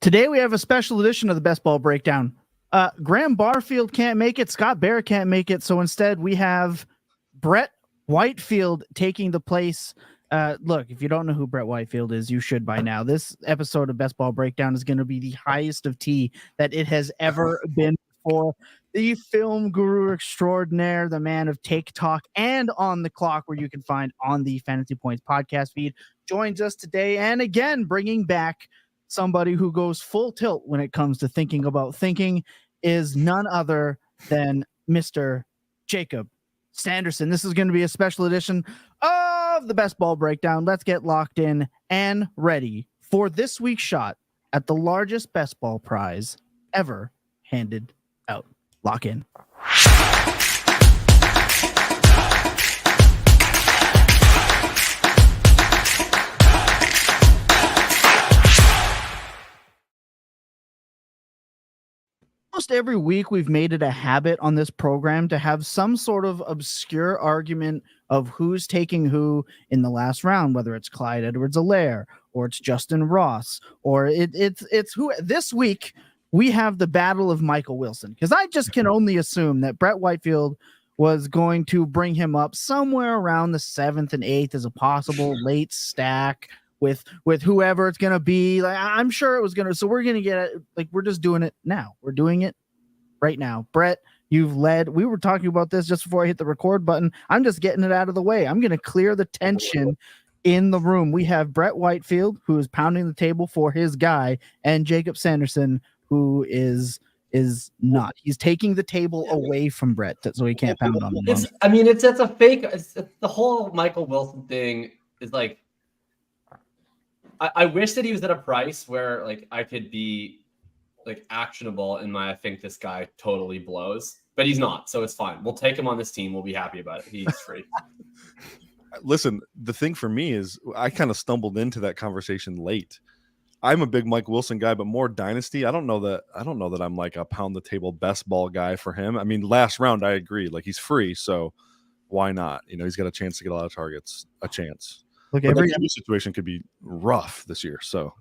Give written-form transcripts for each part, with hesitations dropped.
Today we have a special edition of the Best Ball Breakdown. Graham Barfield can't make it. Scott Barrett can't make it. So instead we have Brett Whitefield taking the place. Look, if you don't know who Brett Whitefield is, you should by now. This episode of Best Ball Breakdown is going to be the highest of tea that it has ever been before. The film guru extraordinaire, the man of Take Talk and On the Clock, where you can find on the Fantasy Points podcast feed, joins us today. And again, bringing back somebody who goes full tilt when it comes to thinking about thinking is none other than Mr. Jakob Sanderson. This is going to be a special edition of the Best Ball Breakdown. Let's get locked in and ready for this week's shot at the largest best ball prize ever handed out. Lock in. Almost every week we've made it a habit on this program to have some sort of obscure argument of who's taking who in the last round, whether it's Clyde Edwards-Helaire or it's Justin Ross or it's who. This week we have the battle of Michael Wilson, because I just can only assume that Brett Whitefield was going to bring him up somewhere around the 7th and 8th as a possible late stack with whoever it's going to be. Like, I'm sure it was going to, so we're going to get it. Like, we're just doing it now. We're doing it right now. Brett, you've led. We were talking about this just before I hit the record button. I'm just getting it out of the way. I'm going to clear the tension in the room. We have Brett Whitefield, who is pounding the table for his guy, and Jakob Sanderson, who is not. He's taking the table away from Brett so he can't pound on him. It's a fake. It's the whole Michael Wilson thing is like, I wish that he was at a price where like I could be like actionable in my, I think this guy totally blows, but he's not. So it's fine. We'll take him on this team. We'll be happy about it. He's free. Listen, the thing for me is I kind of stumbled into that conversation late. I'm a big Mike Wilson guy, but more dynasty. I don't know that I'm like a pound the table best ball guy for him. I mean, last round, I agree. Like, he's free, so why not? You know, he's got a chance to get a lot of targets. A chance. Look, but every situation could be rough this year. So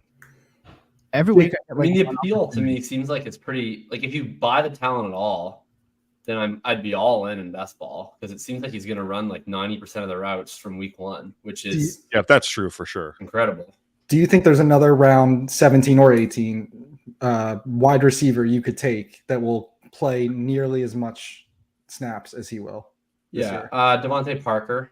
every week, I mean, the appeal to me seems like it's pretty. Like, if you buy the talent at all, then I'd be all in best ball, because it seems like he's going to run like 90% of the routes from week one, which is that's true for sure. Incredible. Do you think there's another round 17 or 18 wide receiver you could take that will play nearly as much snaps as he will? Yeah, Devontae Parker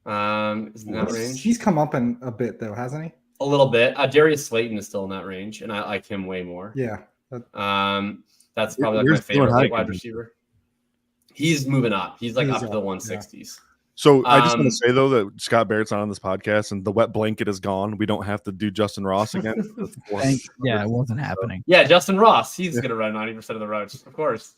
is in that range. He's come up in a bit though, hasn't he? A little bit. Darius Slayton is still in that range, and I like him way more. Yeah. That's probably like my favorite wide receiver. He's moving up. He's like up to the 160s. Yeah. So I just want to say, though, that Scott Barrett's not on this podcast and the wet blanket is gone. We don't have to do Justin Ross again. Yeah, it wasn't happening. Yeah, Justin Ross. He's going to run 90% of the routes, of course.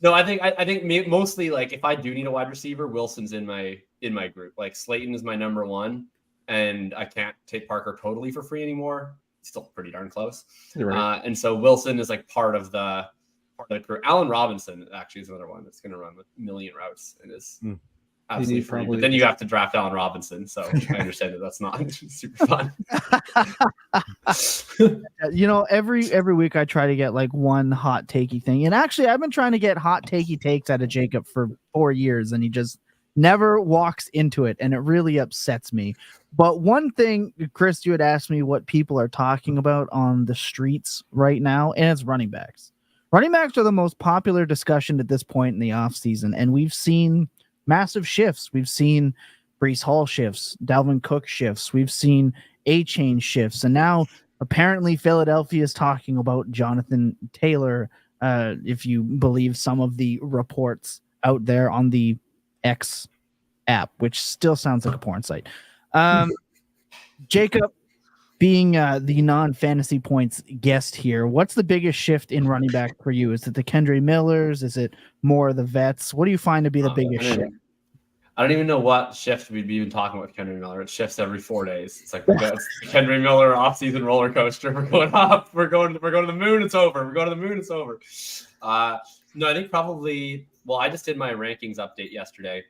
No, I think mostly, like, if I do need a wide receiver, Wilson's in my group. Like, Slayton is my number one, and I can't take Parker totally for free anymore. He's still pretty darn close. Right. And so Wilson is like part of the crew. Allen Robinson actually is another one that's going to run a million routes and is absolutely free. But then you have to draft Allen Robinson, so I understand that's not super fun. You know, every week I try to get like one hot takey thing, and actually I've been trying to get hot takey takes out of Jakob for 4 years, and he just never walks into it, and it really upsets me. But one thing, Chris, you had asked me what people are talking about on the streets right now, and it's running backs. Running backs are the most popular discussion at this point in the offseason, and we've seen massive shifts. We've seen Breece Hall shifts, Dalvin Cook shifts. We've seen A-Chain shifts, and now apparently Philadelphia is talking about Jonathan Taylor, if you believe some of the reports out there on the X app, which still sounds like a porn site. Jakob, being the non-fantasy points guest here, what's the biggest shift in running back for you? Is it the Kendry Millers? Is it more of the vets? What do you find to be the biggest shift? I don't even know what shift we'd be even talking about with Kendry Miller. It shifts every 4 days. It's like it's the Kendry Miller off-season roller coaster. We're going up. We're going to the moon. It's over. We're going to the moon. It's over. No, I think probably. Well, I just did my rankings update yesterday,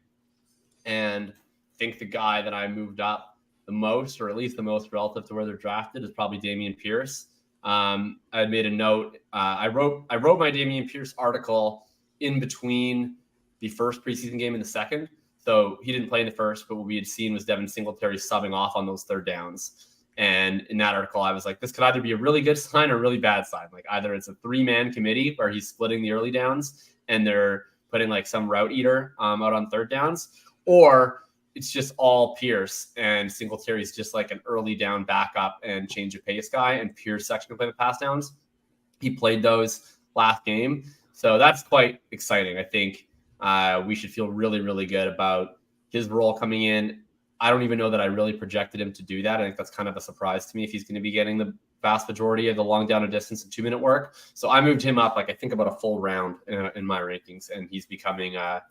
and I think the guy that I moved up the most, or at least the most relative to where they're drafted, is probably Dameon Pierce. I had made a note. I wrote my Dameon Pierce article in between the first preseason game and the second. So he didn't play in the first, but what we had seen was Devin Singletary subbing off on those third downs. And in that article, I was like, this could either be a really good sign or a really bad sign. Like either it's a 3-man committee where he's splitting the early downs and they're putting like some route eater out on third downs, or it's just all Pierce and Singletary's just like an early down backup and change of pace guy, and Pierce actually can play the pass downs. He played those last game. So that's quite exciting. I think we should feel really, really good about his role coming in. I don't even know that I really projected him to do that. I think that's kind of a surprise to me if he's going to be getting the vast majority of the long down and distance and 2-minute work. So I moved him up, like I think about a full round in my rankings, and he's becoming I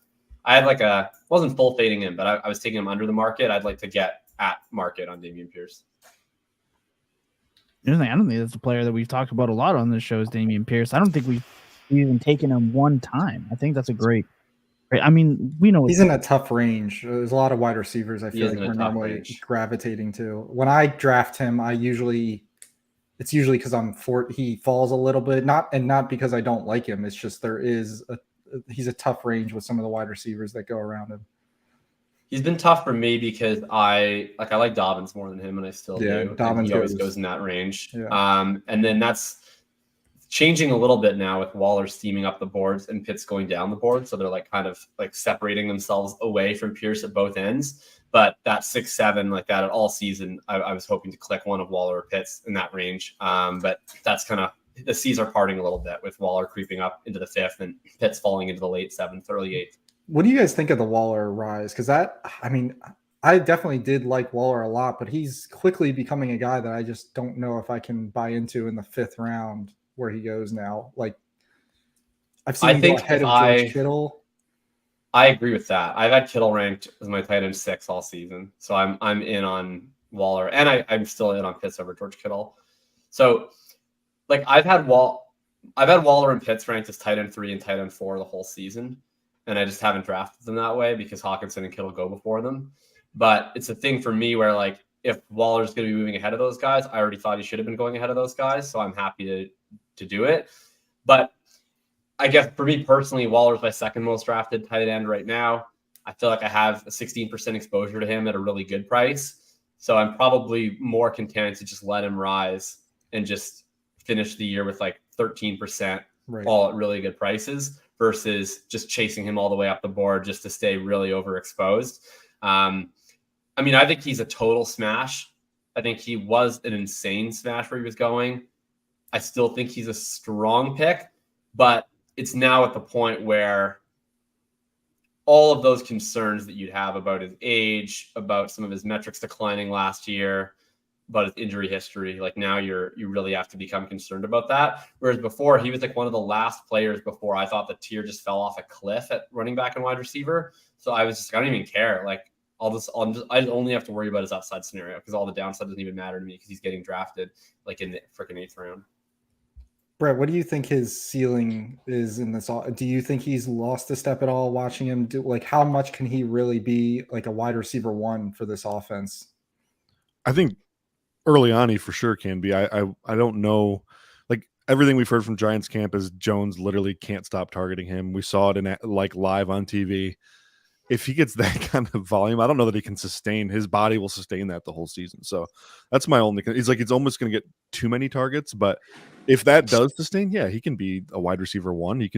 had like wasn't full fading him, but I was taking him under the market. I'd like to get at market on Dameon Pierce. I don't think that's a player that we've talked about a lot on this show is Dameon Pierce. I don't think we've even taken him one time. I think that's a great. I mean, we know he's in a tough range. There's a lot of wide receivers I feel like we're normally gravitating to. When I draft him, it's usually because he falls a little bit, not because I don't like him. It's just he's a tough range with some of the wide receivers that go around him. He's been tough for me because I like Dobbins more than him, and I still do. Dobbins he always goes in that range. Yeah. And then that's changing a little bit now with Waller steaming up the boards and Pitts going down the board. So they're like kind of like separating themselves away from Pierce at both ends. But that 6-7 like that all season, I was hoping to click one of Waller or Pitts in that range. But that's kind of the C's are parting a little bit with Waller creeping up into the 5th and Pitts falling into the late 7th, early 8th. What do you guys think of the Waller rise? Because I definitely did like Waller a lot, but he's quickly becoming a guy that I just don't know if I can buy into in the 5th round where he goes now. Like I've seen him go ahead of George Kittle. I agree with that. I've had Kittle ranked as my tight end 6 all season. So I'm in on Waller, and I'm still in on Pitts over George Kittle. So like I've had Waller and Pitts ranked as tight end 3 and tight end 4 the whole season. And I just haven't drafted them that way because Hawkinson and Kittle go before them. But it's a thing for me where like if Waller's going to be moving ahead of those guys, I already thought he should have been going ahead of those guys. So I'm happy to do it. But I guess for me personally, Waller's my second most drafted tight end right now. I feel like I have a 16% exposure to him at a really good price. So I'm probably more content to just let him rise and just finish the year with like 13% all at really good prices versus just chasing him all the way up the board just to stay really overexposed. I think he's a total smash. I think he was an insane smash where he was going. I still think he's a strong pick, but it's now at the point where all of those concerns that you'd have about his age, about some of his metrics declining last year, about his injury history, like now you really have to become concerned about that. Whereas before, he was like one of the last players before I thought the tier just fell off a cliff at running back and wide receiver. So I was just, I don't even care. Like I only have to worry about his upside scenario because all the downside doesn't even matter to me because he's getting drafted like in the freaking 8th round. Brett, what do you think his ceiling is in this? Do you think he's lost a step at all watching him do? Like, how much can he really be like a wide receiver 1 for this offense? I think early on he for sure can be. I don't know. Like everything we've heard from Giants camp is Jones literally can't stop targeting him. We saw it in like live on TV. If he gets that kind of volume, I don't know that he can sustain. His body will sustain that the whole season. So that's my only. He's like it's almost going to get too many targets. But if that does sustain, yeah, he can be a wide receiver 1. He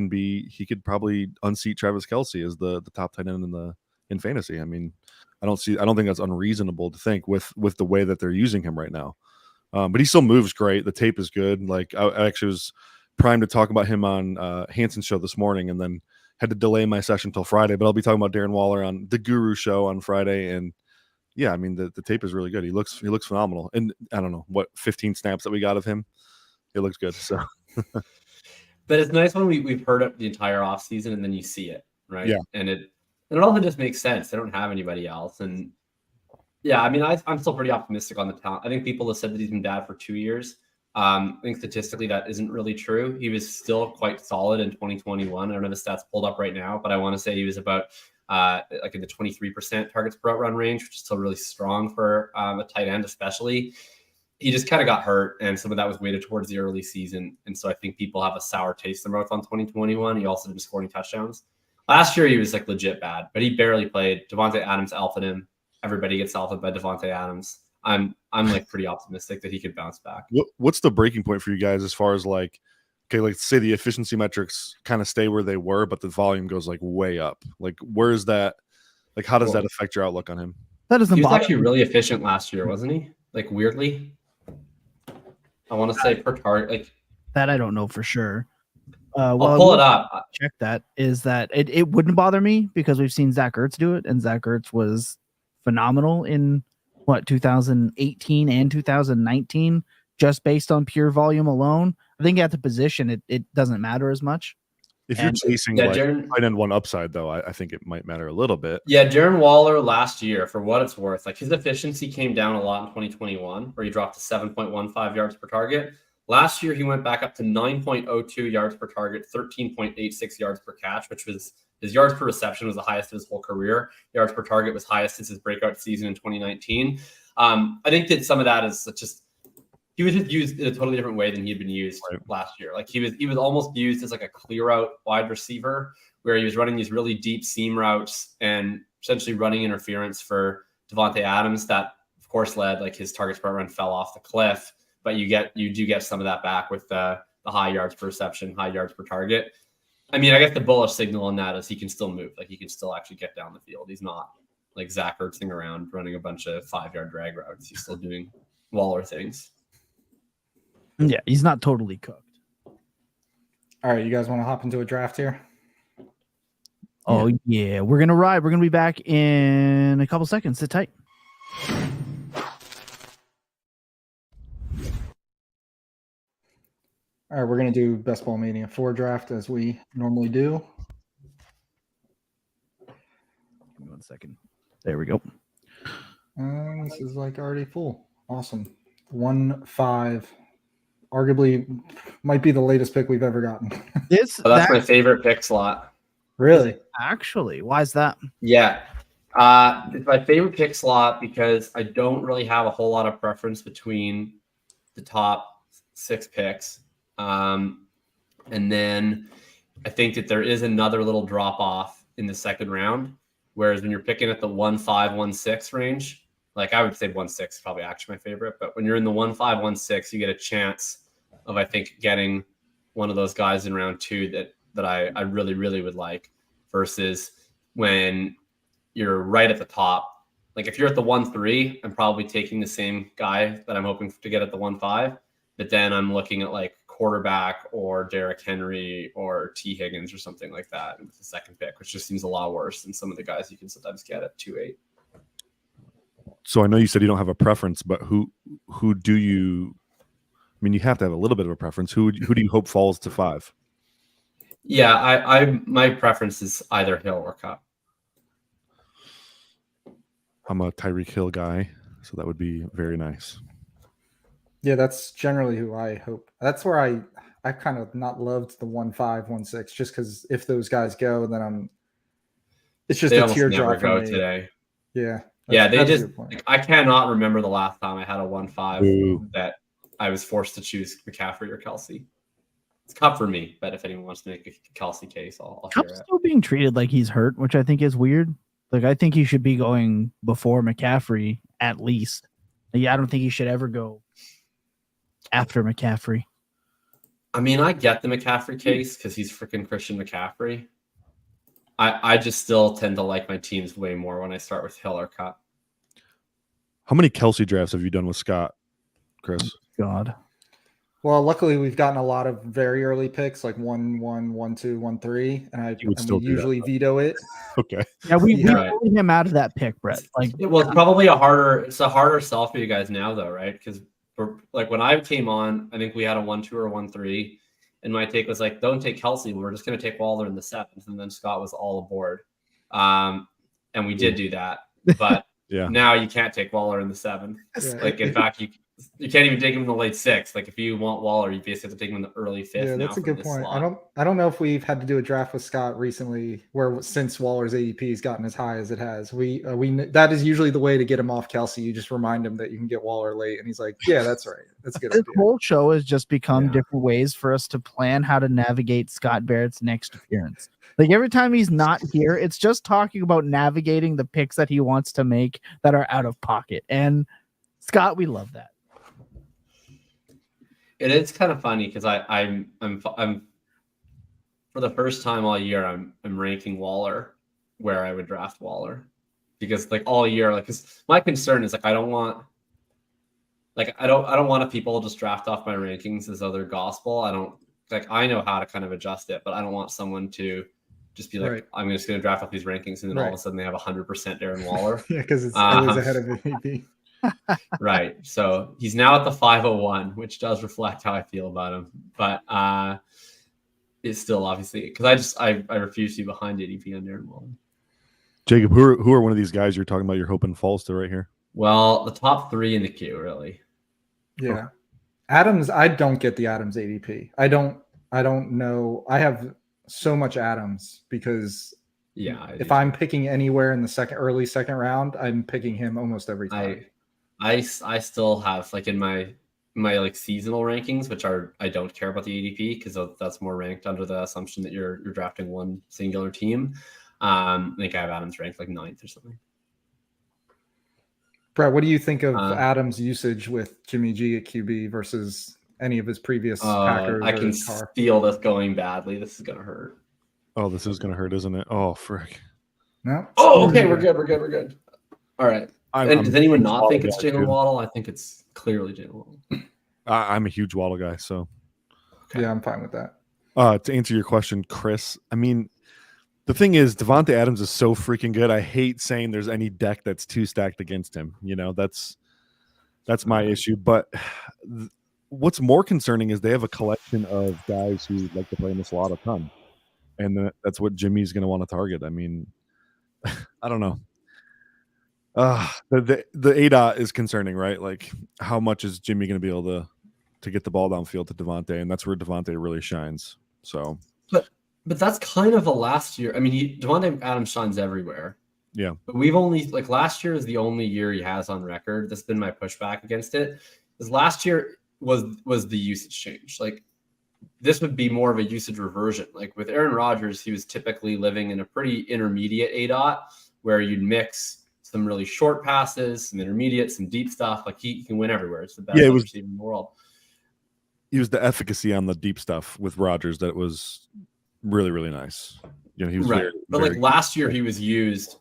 could probably unseat Travis Kelce as the top tight end in fantasy. I mean, I don't think that's unreasonable to think with the way that they're using him right now. But he still moves great. The tape is good. Like I actually was primed to talk about him on Hanson's show this morning, and then had to delay my session until Friday, but I'll be talking about Darren Waller on the Guru show on Friday. And yeah, I mean, the tape is really good. He looks phenomenal. And I don't know what 15 snaps that we got of him. It looks good. So, but it's nice when we've heard it the entire off season and then you see it. Right. Yeah. And it also just makes sense. They don't have anybody else. And yeah, I mean, I'm still pretty optimistic on the talent. I think people have said that he's been bad for 2 years. I think statistically that isn't really true. He was still quite solid in 2021. I don't have the stats pulled up right now, but I want to say he was about like in the 23% targets per out run range, which is still really strong for a tight end, especially. he just kind of got hurt, and some of that was weighted towards the early season. And so I think people have a sour taste in their mouth on 2021. He also didn't score any touchdowns. Last year, he was like legit bad, but he barely played. Devontae Adams alphaed him. Everybody gets alphaed by Devontae Adams. I'm like pretty optimistic that he could bounce back. What's the breaking point for you guys as far as like, okay, like say the efficiency metrics kind of stay where they were, but the volume goes like way up. Like, where is that? Like, how does that affect your outlook on him? That doesn't. He was actually really efficient last year, wasn't he? Like weirdly, I want to say per target. Like that, I don't know for sure. I'll pull it up. Check that. Is that it wouldn't bother me because we've seen Zach Ertz do it, and Zach Ertz was phenomenal in 2018 and 2019, just based on pure volume alone. I think at the position, it doesn't matter as much. If you're chasing like tight end one upside, though, I think it might matter a little bit. Yeah, Darren Waller last year, for what it's worth, like his efficiency came down a lot in 2021, where he dropped to 7.15 yards per target. Last year, he went back up to 9.02 yards per target, 13.86 yards per catch, which was his yards per reception was the highest of his whole career. Yards per target was highest since his breakout season in 2019. I think that some of that is just he was just used in a totally different way than he had been used last year. Like he was almost used as like a clear out wide receiver, where he was running these really deep seam routes and essentially running interference for Devontae Adams. That of course led like his targets per run fell off the cliff. But you do get some of that back with the high yards per reception, high yards per target. I mean, I guess the bullish signal on that is he can still move. Like he can still actually get down the field. He's not like Zach Ertzing around running a bunch of 5-yard drag routes. He's still doing Waller things. Yeah, he's not totally cooked. All right, you guys want to hop into a draft here? Oh yeah, we're gonna ride. We're gonna be back in a couple seconds. Sit tight. All right, we're going to do Best Ball Mania 4 draft as we normally do. Give me 1 second. There we go. This is like already full. Awesome. 1-5. Arguably might be the latest pick we've ever gotten. That's my favorite pick slot. Really? Actually, why is that? Yeah. It's my favorite pick slot because I don't really have a whole lot of preference between the top 6 picks. And then I think that there is another little drop off in the second round. Whereas when you're picking at the 1-5, 1-6 range, like I would say 1-6 is probably actually my favorite. But when you're in the 1-5, 1-6, you get a chance of, I think, getting one of those guys in round 2 that I really, really would like, versus when you're right at the top. Like if you're at the 1-3, I'm probably taking the same guy that I'm hoping to get at the 1-5. But then I'm looking at like quarterback or Derrick Henry or T. Higgins or something like that with the second pick, which just seems a lot worse than some of the guys you can sometimes get at 2-8. So I know you said you don't have a preference, but who do you? I mean, you have to have a little bit of a preference. Who do you hope falls to 5? Yeah, my preference is either Hill or Cup. I'm a Tyreek Hill guy, so that would be very nice. Yeah, that's generally who I hope. That's where I kind of not loved the 1-5, 1-6, just because if those guys go, then it's just a teardrop for me today. Yeah. Yeah, they just like, I cannot remember the last time I had a 1-5 that I was forced to choose McCaffrey or Kelsey. It's Cup for me, but if anyone wants to make a Kelsey case, I'll hear it. Cup's still being treated like he's hurt, which I think is weird. Like I think he should be going before McCaffrey at least. Yeah, I don't think he should ever go after McCaffrey. I mean, I get the McCaffrey case because he's freaking Christian McCaffrey. I just still tend to like my teams way more when I start with Hill or Cup. How many Kelsey drafts have you done with Scott, Chris? God. Well, luckily we've gotten a lot of very early picks, like 1-1, 1-2, 1-3, and we usually veto it. Okay. Yeah, we pulled him out of that pick, Brett. Like, well, it's probably a harder sell for you guys now, though, right? Because like when I came on, I think we had a 1-2 or 1-3, and my take was like, don't take Kelsey. We're just going to take Waller in the 7th, and then Scott was all aboard, and we did do that. But now you can't take Waller in the 7th. Yeah. Like in fact, you can't even take him in the late 6th. Like if you want Waller, you basically have to take him in the early 5th. Yeah, that's a good point. I don't know if we've had to do a draft with Scott recently, where since Waller's ADP has gotten as high as it has, we that is usually the way to get him off Kelsey. You just remind him that you can get Waller late, and he's like, "Yeah, that's right. That's a good." This whole show has just become different ways for us to plan how to navigate Scott Barrett's next appearance. Like every time he's not here, it's just talking about navigating the picks that he wants to make that are out of pocket. And Scott, we love that. It is kind of funny because I'm for the first time all year I'm ranking Waller where I would draft Waller, because like all year, like, cause my concern is like I don't want if people just draft off my rankings as other gospel. I know how to kind of adjust it, but I don't want someone to just be like, I'm just going to draft off these rankings and then all of a sudden they have 100% Darren Waller. Yeah, because it's always ahead of MVP. Right. So he's now at the 501, which does reflect how I feel about him. But it's still obviously because I refuse to be behind ADP on Darren Waller. Jacob, who are one of these guys you're talking about you're hoping falls to right here? Well, the top 3 in the queue, really. Yeah. Adams, I don't get the Adams ADP. I don't know. I have so much Adams because if I'm picking anywhere in the early second round, I'm picking him almost every time. I still have like in my like seasonal rankings, which I don't care about the ADP because that's more ranked under the assumption that you're drafting one singular team. I think I have Adams ranked like 9th or something. Brett, what do you think of Adams' usage with Jimmy G at QB versus any of his previous Packers? I can feel this going badly. This is gonna hurt. Oh, this is gonna hurt, isn't it? Oh, frick. No. Oh, okay, we're good. All right. Does anyone not think it's Jalen Waddle? I think it's clearly Jalen Waddle. I'm a huge Waddle guy, so yeah, I'm fine with that. To answer your question, Chris, I mean, the thing is, Devontae Adams is so freaking good. I hate saying there's any deck that's too stacked against him. You know, that's my issue. But what's more concerning is they have a collection of guys who like to play in the slot a ton, and that's what Jimmy's going to want to target. I mean, I don't know. The ADOT is concerning, right? Like, how much is Jimmy going to be able to get the ball downfield to Devontae, and that's where Devontae really shines. So, but that's kind of a last year. I mean, Devontae Adams shines everywhere. Yeah, but we've only like last year is the only year he has on record. That's been my pushback against it. Because last year was the usage change. Like this would be more of a usage reversion. Like with Aaron Rodgers, he was typically living in a pretty intermediate ADOT where you'd mix some really short passes, some intermediate, some deep stuff. Like he can win everywhere. It's the best receiver in the world. It was the efficacy on the deep stuff with Rodgers that was really, really nice. You know, he was but like last year, he was used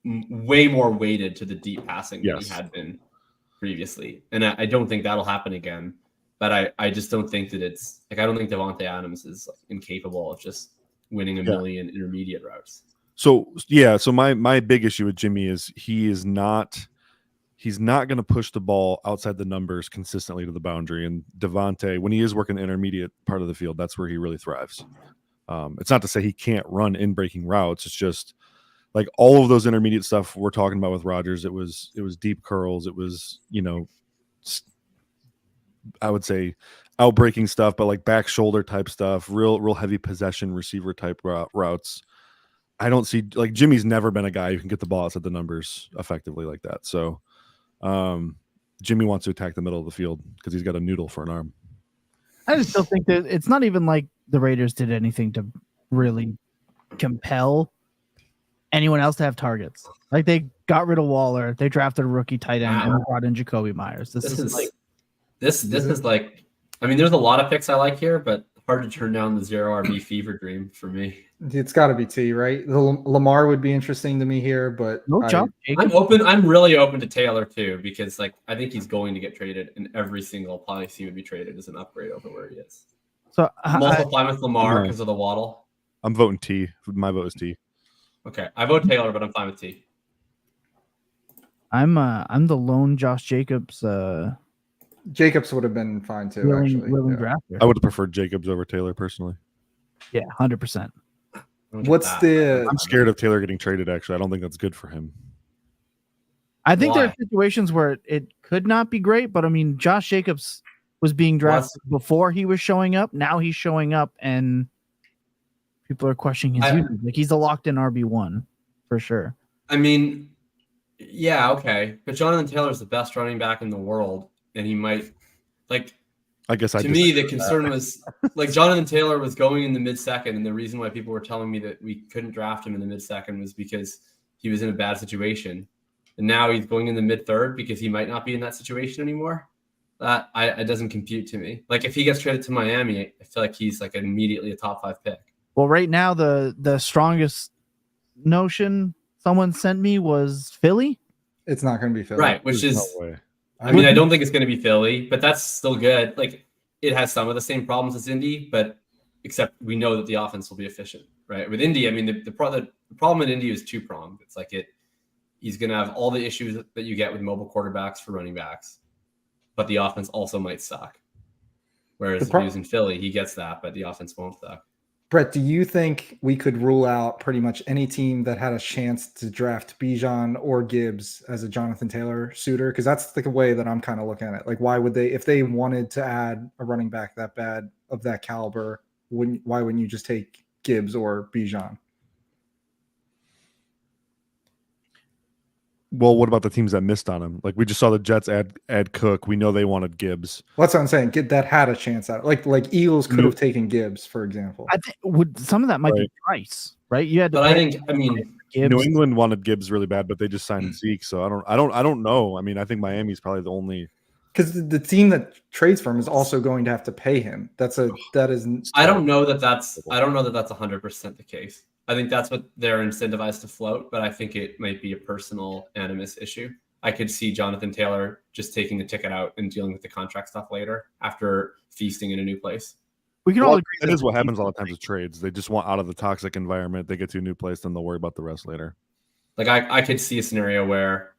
way more weighted to the deep passing than he had been previously, and I don't think that'll happen again. But I just don't think that it's like I don't think Devontae Adams is like, incapable of just winning a million intermediate routes. So my big issue with Jimmy is he's not going to push the ball outside the numbers consistently to the boundary. And Devontae, when he is working the intermediate part of the field, that's where he really thrives. It's not to say he can't run in breaking routes. It's just like all of those intermediate stuff we're talking about with Rodgers. It was deep curls. It was, you know, I would say out-breaking stuff, but like back shoulder type stuff, real heavy possession receiver type routes. I don't see like Jimmy's never been a guy who can get the ball outside the numbers effectively like that. So Jimmy wants to attack the middle of the field because he's got a noodle for an arm. I just still think that it's not even like the Raiders did anything to really compel anyone else to have targets. Like they got rid of Waller, they drafted a rookie tight end, and brought in Jacoby Myers. This is like I mean, there's a lot of picks I like here, but hard to turn down the 0 RB fever dream for me. It's got to be T, right? The Lamar would be interesting to me here, but I'm really open to Taylor too, because like I think he's going to get traded, and every single place he would be traded is an upgrade over where he is. So multiply with Lamar because of the Waddle. I'm voting T. My vote is T. Okay, I vote Taylor, but I'm fine with T. I'm the lone Josh Jacobs. Jacobs would have been fine too. I would have preferred Jacobs over Taylor personally. Yeah, 100%. I'm scared of Taylor getting traded. Actually, I don't think that's good for him. I think there Why? are situations where it could not be great, but I mean, Josh Jacobs was being drafted before he was showing up. Now he's showing up, and people are questioning his usage. Like, he's a locked-in RB1 for sure. I mean, yeah, okay, but Jonathan Taylor is the best running back in the world, and he might like. I guess to me, the concern was like Jonathan Taylor was going in the mid-second, and the reason why people were telling me that we couldn't draft him in the mid-second was because he was in a bad situation. And now he's going in the mid-third because he might not be in that situation anymore. That it doesn't compute to me. Like, if he gets traded to Miami, I feel like he's like immediately a top 5 pick. Well, right now the strongest notion someone sent me was Philly. It's not going to be Philly, right? Which There's is, no way. I mean, I don't think it's going to be Philly, but that's still good. Like, it has some of the same problems as Indy, but except we know that the offense will be efficient, right? With Indy, I mean, the problem in Indy is two-pronged. It's like he's going to have all the issues that you get with mobile quarterbacks for running backs, but the offense also might suck. Whereas if he was in Philly, he gets that, but the offense won't suck. Brett, do you think we could rule out pretty much any team that had a chance to draft Bijan or Gibbs as a Jonathan Taylor suitor? Because that's the way that I'm kind of looking at it. Like, why would they, if they wanted to add a running back that bad of that caliber, why wouldn't you just take Gibbs or Bijan? Well, what about the teams that missed on him? Like, we just saw the Jets add Cook. We know they wanted Gibbs. Well, that's what I'm saying. That had a chance at it. Like Eagles could have taken Gibbs, for example. I think some of that might be price, right? You had to. But I mean, Gibbs. New England wanted Gibbs really bad, but they just signed Zeke. So I don't know. I mean, I think Miami's probably the only. Because the team that trades for him is also going to have to pay him. I don't know that that's 100% the case. I think that's what they're incentivized to float, but I think it might be a personal animus issue. I could see Jonathan Taylor just taking the ticket out and dealing with the contract stuff later after feasting in a new place. We can all agree that is what happens a lot of times with trades. They just want out of the toxic environment. They get to a new place, then they'll worry about the rest later. Like, I could see a scenario where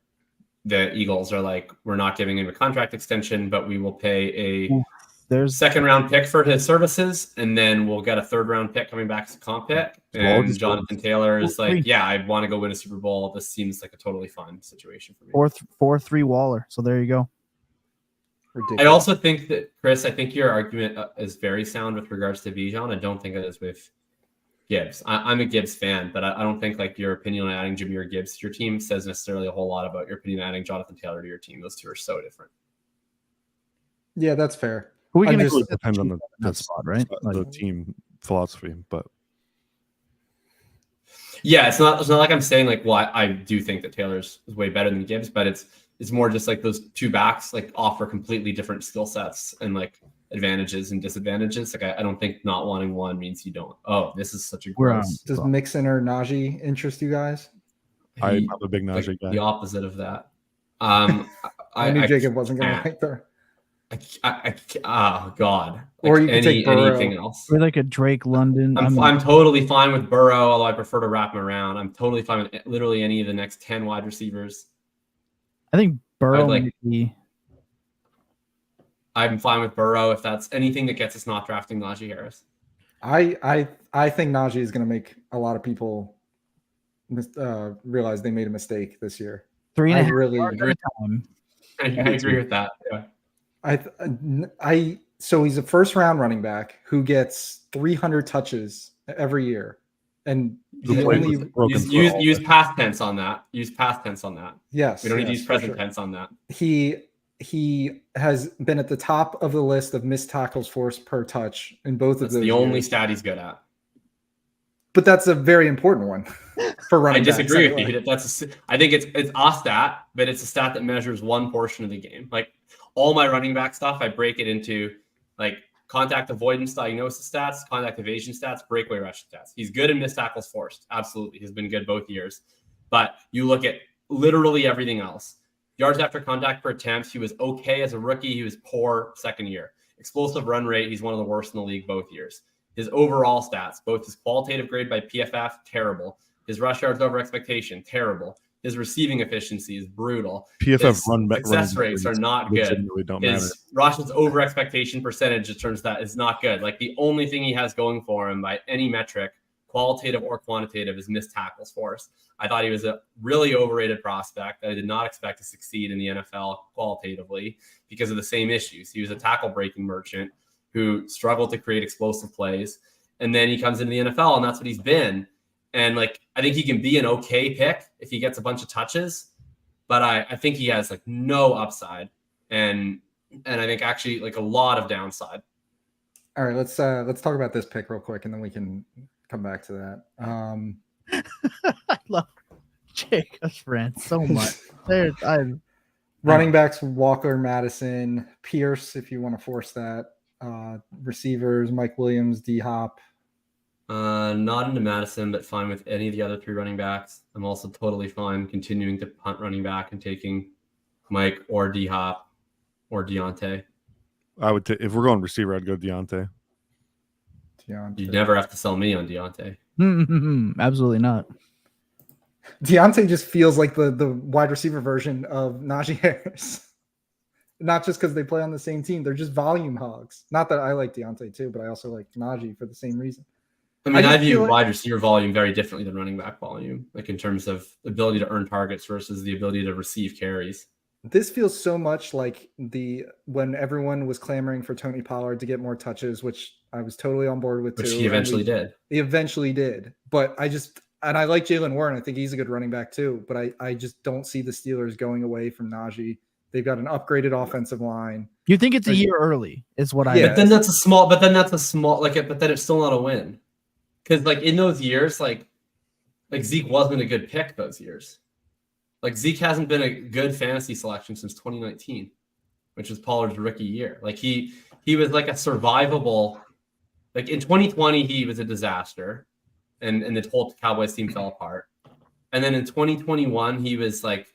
the Eagles are like, we're not giving him a contract extension, but we will pay a second-round pick for his services, and then we'll get a third-round pick coming back as a comp pick. And Jonathan Taylor is like, yeah, I want to go win a Super Bowl. This seems like a totally fun situation for me. 4-3 Waller. So there you go. Ridiculous. I also think that, Chris, I think your argument is very sound with regards to Bijan. I don't think it is with Gibbs. I'm a Gibbs fan, but I don't think like your opinion on adding Jahmyr Gibbs to your team says necessarily a whole lot about your opinion on adding Jonathan Taylor to your team. Those two are so different. Yeah, that's fair. We can it depends on the spot, right? The team philosophy, but yeah, it's not like I'm saying like, well, I do think that Taylor's is way better than Gibbs, but it's more just like those two backs like offer completely different skill sets and like advantages and disadvantages. Like I don't think not wanting one means you don't. Oh, this is such a gross. Does Mixon or Najee interest you guys? I'm a big Najee guy. The opposite of that. I knew Jacob wasn't going to like there. Oh God! Or you can take Burrow. Anything else? Or like a Drake London. I'm totally fine with Burrow, although I prefer to wrap him around. I'm totally fine with literally any of the next 10 wide receivers. I think Burrow might be. I'm fine with Burrow if that's anything that gets us not drafting Najee Harris. I think Najee is going to make a lot of people realize they made a mistake this year. 3.5 really agree. I agree with that. Yeah. So he's a first round running back who gets 300 touches every year, and use past tense on that. Use past tense on that. Yes, we don't need to use present tense on that. He has been at the top of the list of missed tackles forced per touch in both of those. The only stat he's good at. But that's a very important one for running. I disagree with you. I think it's a stat, but it's a stat that measures one portion of the game. Like all my running back stuff, I break it into like contact avoidance diagnosis stats, contact evasion stats, breakaway rush stats. He's good in missed tackles forced. Absolutely. He's been good both years. But you look at literally everything else. Yards after contact per attempt, he was okay as a rookie. He was poor second year. Explosive run rate, he's one of the worst in the league both years. His overall stats, both his qualitative grade by PFF, terrible. His rush yards over expectation, terrible. His receiving efficiency is brutal. PFF success rates are not good. His rushes over expectation percentage, it turns out, is not good. Like the only thing he has going for him by any metric, qualitative or quantitative, is missed tackles for us. I thought he was a really overrated prospect. I did not expect to succeed in the NFL qualitatively because of the same issues. He was a tackle breaking merchant who struggled to create explosive plays. And then he comes into the NFL, and that's what he's been. And like, I think he can be an okay pick if he gets a bunch of touches, but I think he has like no upside, and I think actually like a lot of downside. All right, let's talk about this pick real quick, and then we can come back to that. I love Jacob's rant so much. Running backs: Walker, Madison, Pierce, if you want to force that. Receivers: Mike Williams, D Hop. Not into Madison, but fine with any of the other 3 running backs. I'm also totally fine continuing to punt running back and taking Mike or D Hop or Deontay. I would if we're going receiver, I'd go Deontay. You'd never have to sell me on Deontay. Absolutely not. Deontay just feels like the wide receiver version of Najee Harris. Not just because they play on the same team. They're just volume hogs. Not that I like Deontay too, but I also like Najee for the same reason. I mean, I view wide receiver volume very differently than running back volume, like in terms of ability to earn targets versus the ability to receive carries. This feels so much like when everyone was clamoring for Tony Pollard to get more touches, which I was totally on board with too. Which he eventually did. He eventually did. But I like Jalen Warren. I think he's a good running back too. But I just don't see the Steelers going away from Najee. They've got an upgraded offensive line. You think it's a year early, is what I. Yeah, but then that's a small. But then it's still not a win. Because like in those years, like Zeke wasn't a good pick those years. Like Zeke hasn't been a good fantasy selection since 2019, which was Pollard's rookie year. Like he was like a survivable. Like in 2020, he was a disaster, and the whole Cowboys team fell apart. And then in 2021, he was like,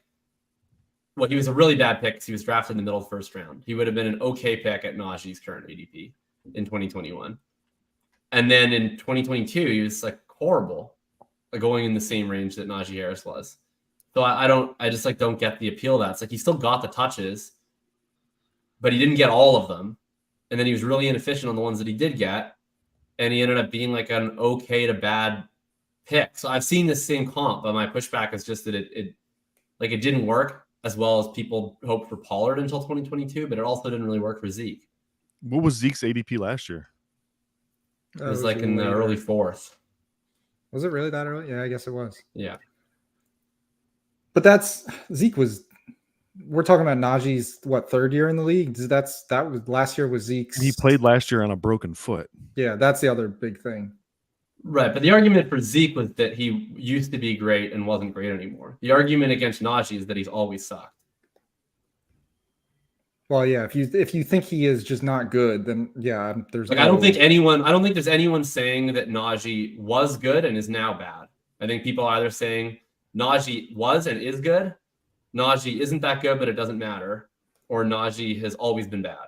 well, he was a really bad pick because he was drafted in the middle of the first round. He would have been an okay pick at Najee's current ADP in 2021. And then in 2022, he was like horrible, like going in the same range that Najee Harris was. So I just like don't get the appeal of that. It's like he still got the touches, but he didn't get all of them. And then he was really inefficient on the ones that he did get. And he ended up being like an okay to bad pick. So I've seen this same comp, but my pushback is just that it didn't work as well as people hoped for Pollard until 2022, but it also didn't really work for Zeke. What was Zeke's ADP last year? It was like in the early 4th. Was it really that early? Yeah, I guess it was. Yeah. But we're talking about Najee's 3rd year in the league. That was last year was Zeke's. He played last year on a broken foot. Yeah, that's the other big thing. Right, but the argument for Zeke was that he used to be great and wasn't great anymore. The argument against Najee is that he's always sucked. Well, yeah, if you think he is just not good, then yeah, there's like I don't think there's anyone saying that Najee was good and is now bad. I think people are either saying Najee was and is good, Najee isn't that good, but it doesn't matter, or Najee has always been bad.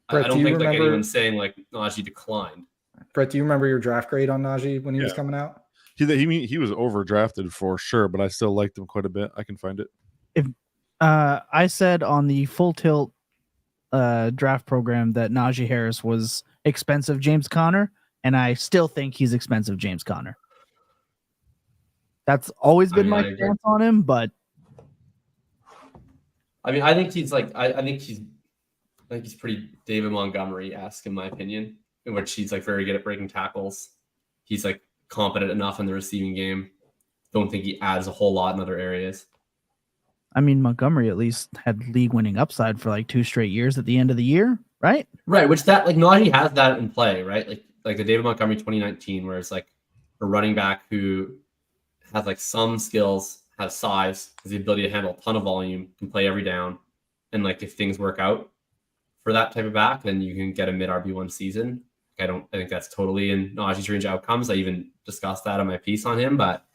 Brett, I don't think like anyone's saying like Najee declined. Brett, do you remember your draft grade on Najee when he was coming out? He was overdrafted for sure, but I still liked him quite a bit. I can find it. If I said on the Full Tilt draft program that Najee Harris was expensive James Conner, and I still think he's expensive James Conner. That's always been my stance on him, but I mean, I think he's pretty David Montgomery-esque in my opinion, in which he's like very good at breaking tackles. He's like competent enough in the receiving game. Don't think he adds a whole lot in other areas. I mean, Montgomery at least had league-winning upside for like 2 straight years at the end of the year, right? Right, which that like Najee has that in play, right? Like the David Montgomery 2019, where it's like a running back who has like some skills, has size, has the ability to handle a ton of volume, can play every down, and like if things work out for that type of back, then you can get a mid RB1 season. I think that's totally in Najee's range of outcomes. I even discussed that on my piece on him, but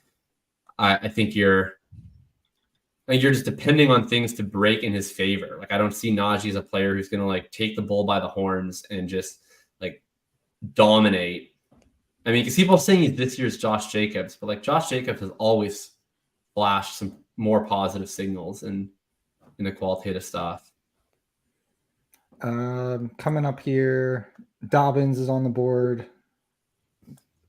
I think you're just depending on things to break in his favor. Like I don't see Najee as a player who's going to like take the bull by the horns and just like dominate. I mean, because people are saying he's this year's Josh Jacobs, but like Josh Jacobs has always flashed some more positive signals in the qualitative stuff. Coming up here, Dobbins is on the board.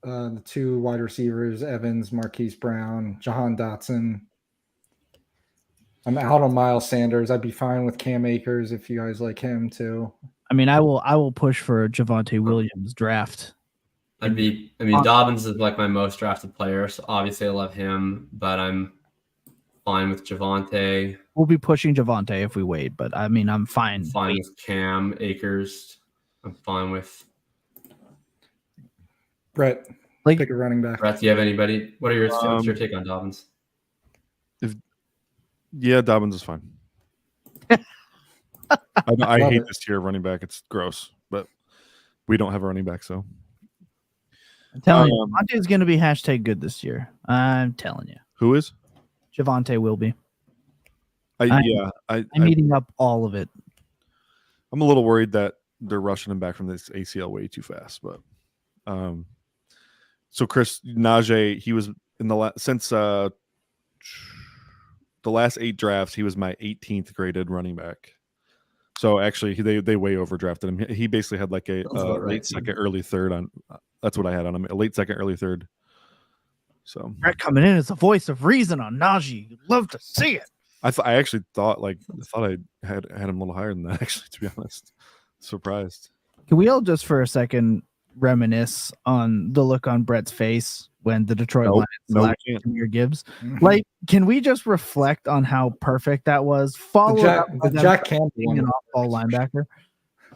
the 2 wide receivers, Evans, Marquise Brown, Jahan Dotson. I'm out on Miles Sanders. I'd be fine with Cam Akers if you guys like him too. I mean, I will push for Javonte Williams draft. Dobbins is like my most drafted player, so obviously I love him, but I'm fine with Javonte. We'll be pushing Javonte if we wait, but I mean, I'm fine. Fine with Cam Akers. I'm fine with Brett. Like, pick a running back. Brett, do you have anybody? What's your take on Dobbins? Yeah, Dobbins is fine. I hate this tier of running back. It's gross, but we don't have a running back, so. I'm telling you, Javonte is going to be #good this year. I'm telling you. Who is? Javonte will be. I'm eating up all of it. I'm a little worried that they're rushing him back from this ACL way too fast, but so Chris Najee, he was in since the last 8 drafts, he was my 18th graded running back. So actually, they way overdrafted him. He basically had like a late second, early third on. That's what I had on him. A late second, early third. So Brett coming in as the voice of reason on Najee. You'd love to see it. I actually thought I had him a little higher than that. Actually, to be honest, surprised. Can we all just for a second reminisce on the look on Brett's face when the Detroit Lions selected Jahmyr Gibbs? Mm-hmm. Like, can we just reflect on how perfect that was? The Jack Campbell being an off-ball linebacker.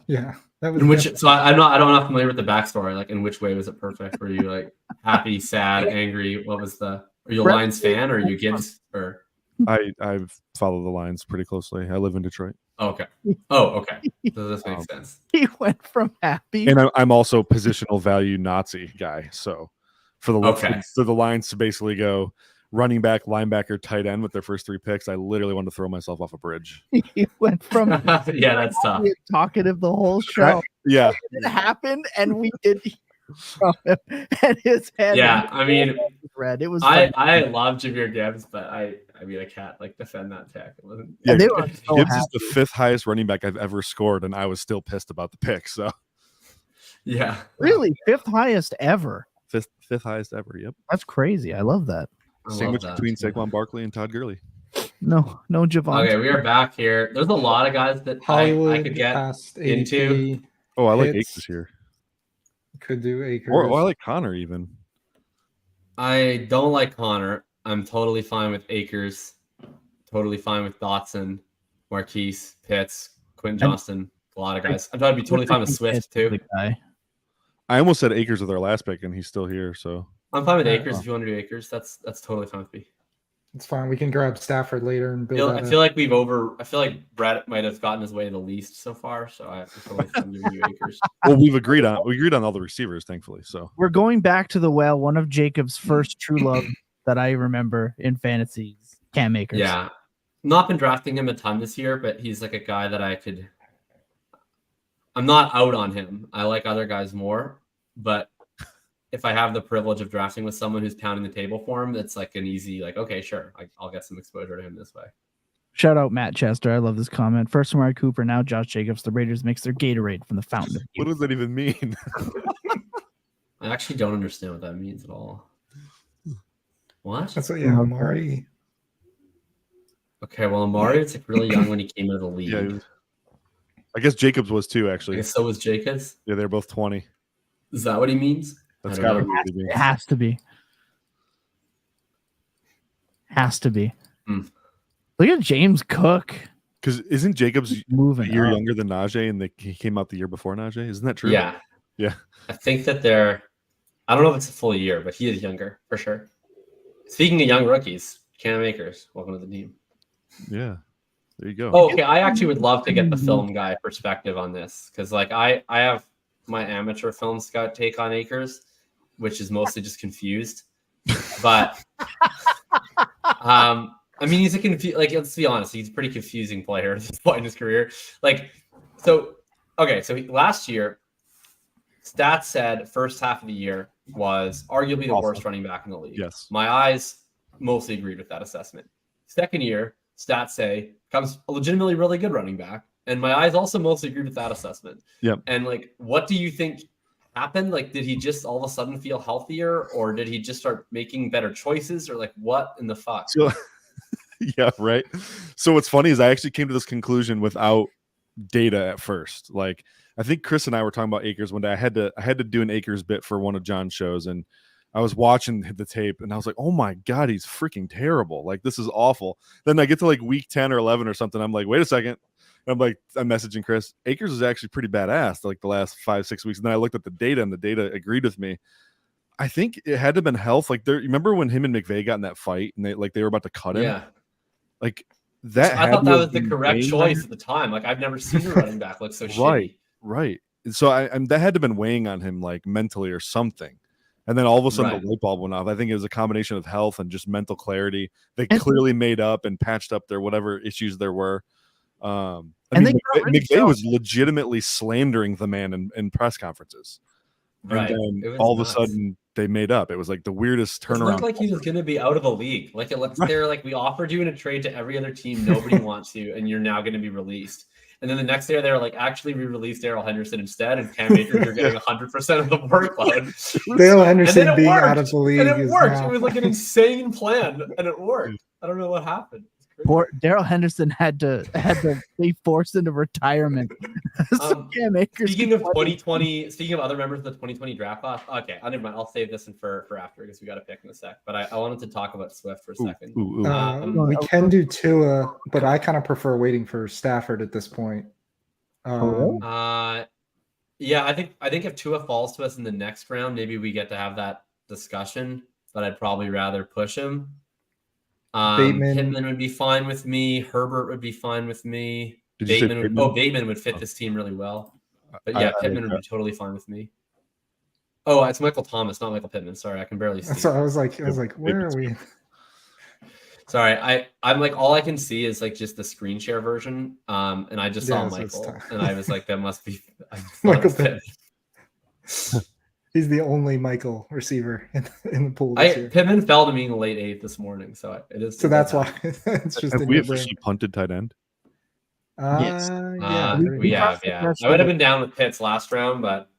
Yeah, that was. I'm not familiar with the backstory. Like, in which way was it perfect? Were you like happy, sad, angry? What was the? Are you a Lions fan or are you Gibbs or? I follow the Lions pretty closely. I live in Detroit. Okay. Okay. So this makes sense. He went from happy, and I'm also positional value Nazi guy. So for the Lions to basically go running back, linebacker, tight end with their first 3 picks, I literally wanted to throw myself off a bridge. He went from yeah, that's tough. Talkative the whole show. Yeah, it happened, and we did. And his head. Yeah, I mean, red. It was. I love Jahmyr Gibbs, but I can't like defend that tech. It wasn't. Yeah, they were so Gibbs happy. is the 5th highest running back I've ever scored, and I was still pissed about the pick. So, yeah, really, 5th highest ever. 5th highest ever. Yep, that's crazy. I love that. Sandwich between Saquon Barkley and Todd Gurley. No, Javonte. Okay, we are back here. There's a lot of guys that I could get into. Oh, I like Akers here. Could do Akers. Or I like Connor even. I don't like Connor. I'm totally fine with Akers. Totally fine with Dotson, Marquise, Pitts, Quentin Johnston. A lot of guys. I'm trying to be totally fine with Swift too. I almost said Akers with our last pick, and he's still here. So I'm fine with Akers. If you want to do Akers, that's totally fine with me. It's fine. We can grab Stafford later and build. I feel like Brett might have gotten his way the least so far, so I have to totally fine giving you Akers. Well, we agreed on all the receivers, thankfully. So we're going back to the well. One of Jacob's first true love that I remember in fantasy, Cam Akers. Yeah, not been drafting him a ton this year, but he's like a guy that I'm not out on him. I like other guys more, but if I have the privilege of drafting with someone who's pounding the table for him, it's like an easy, like, okay, sure, I'll get some exposure to him this way. Shout out Matt Chester. I love this comment. First Amari Cooper, now Josh Jacobs. The Raiders mix their Gatorade from the fountain. What does that even mean? I actually don't understand what that means at all. What? That's what, Amari. Okay, well, Amari was like really young when he came into the league. Yeah, I guess Jacobs was too, actually. I guess so was Jacobs. Yeah, they're both 20. Is that what he means? That's gotta be. It has to be. Has to be. Look at James Cook. Because isn't Jacobs moving a year younger than Najee, and he came out the year before Najee? Isn't that true? Yeah. Yeah. I think that I don't know if it's a full year, but he is younger for sure. Speaking of young rookies, Cam Akers, welcome to the team. Yeah. There you go. Oh, okay. I actually would love to get the film guy perspective on this because, like, I have my amateur film scout take on Akers, which is mostly just confused. But, I mean, he's let's be honest, he's a pretty confusing player at this point in his career. So last year, stats said first half of the year was arguably the worst running back in the league. Yes. My eyes mostly agreed with that assessment. Second year, stats say becomes a legitimately really good running back. And my eyes also mostly agreed with that assessment. Yep. And what do you think happened? Like, did he just all of a sudden feel healthier, or did he just start making better choices, or like what in the fuck? So, yeah, right. So what's funny is I actually came to this conclusion without data at first. Like, I think Chris and I were talking about Akers one day. I had to do an Akers bit for one of John's shows, and I was watching the tape, and I was like, "Oh my god, he's freaking terrible! Like, this is awful." Then I get to like week 10 or 11 or something. I'm like, "Wait a second." I'm messaging Chris. Akers is actually pretty badass. Like the last 5-6 weeks, and then I looked at the data, and the data agreed with me. I think it had to have been health. Like, there, remember when him and McVay got in that fight, and they were about to cut him? Yeah. Like that. I thought that was the correct choice at the time. Like, I've never seen a running back look so shitty. Right. So I'm that had to have been weighing on him, like mentally or something. And then all of a sudden the light bulb went off. I think it was a combination of health and just mental clarity. They clearly made up and patched up their whatever issues there were. McVay was legitimately slandering the man in press conferences. Right. And then all of a sudden they made up. It was like the weirdest turnaround. It looked like he was going to be out of the league. Like, it looks there like we offered you in a trade to every other team. Nobody wants you, and you're now going to be released. And then the next day, they were like, actually, we released Darrell Henderson instead, and Cam Akers, you're getting 100% of the workload. Darrell Henderson being out of the league. And it worked. It was like an insane plan, and it worked. I don't know what happened. Darrell Henderson had to be forced into retirement. Cam Akers. Speaking of 2020, speaking of other members of the 2020 draft class, okay, never mind. I'll save this for after because we got to pick in a sec. But I wanted to talk about Swift for a second. We can do Tua, but I kind of prefer waiting for Stafford at this point. Yeah, I think if Tua falls to us in the next round, maybe we get to have that discussion. But I'd probably rather push him. Pittman would be fine with me. Herbert would be fine with me. Bateman would fit this team really well. But yeah, Pittman would be totally fine with me. Oh, it's Michael Thomas, not Michael Pittman. Sorry, I can barely see. So I was like, where are we? Sorry, I'm like, all I can see is like just the screen share version. And I just saw Michael, and I was like, that must be Michael Pittman. He's the only Michael receiver in the pool this year. Pittman fell to me in the late 8th this morning, so it is. So that's why it's just. Have we officially punted tight end? Yes. We have. Yeah, I would have been down with Pitts last round, but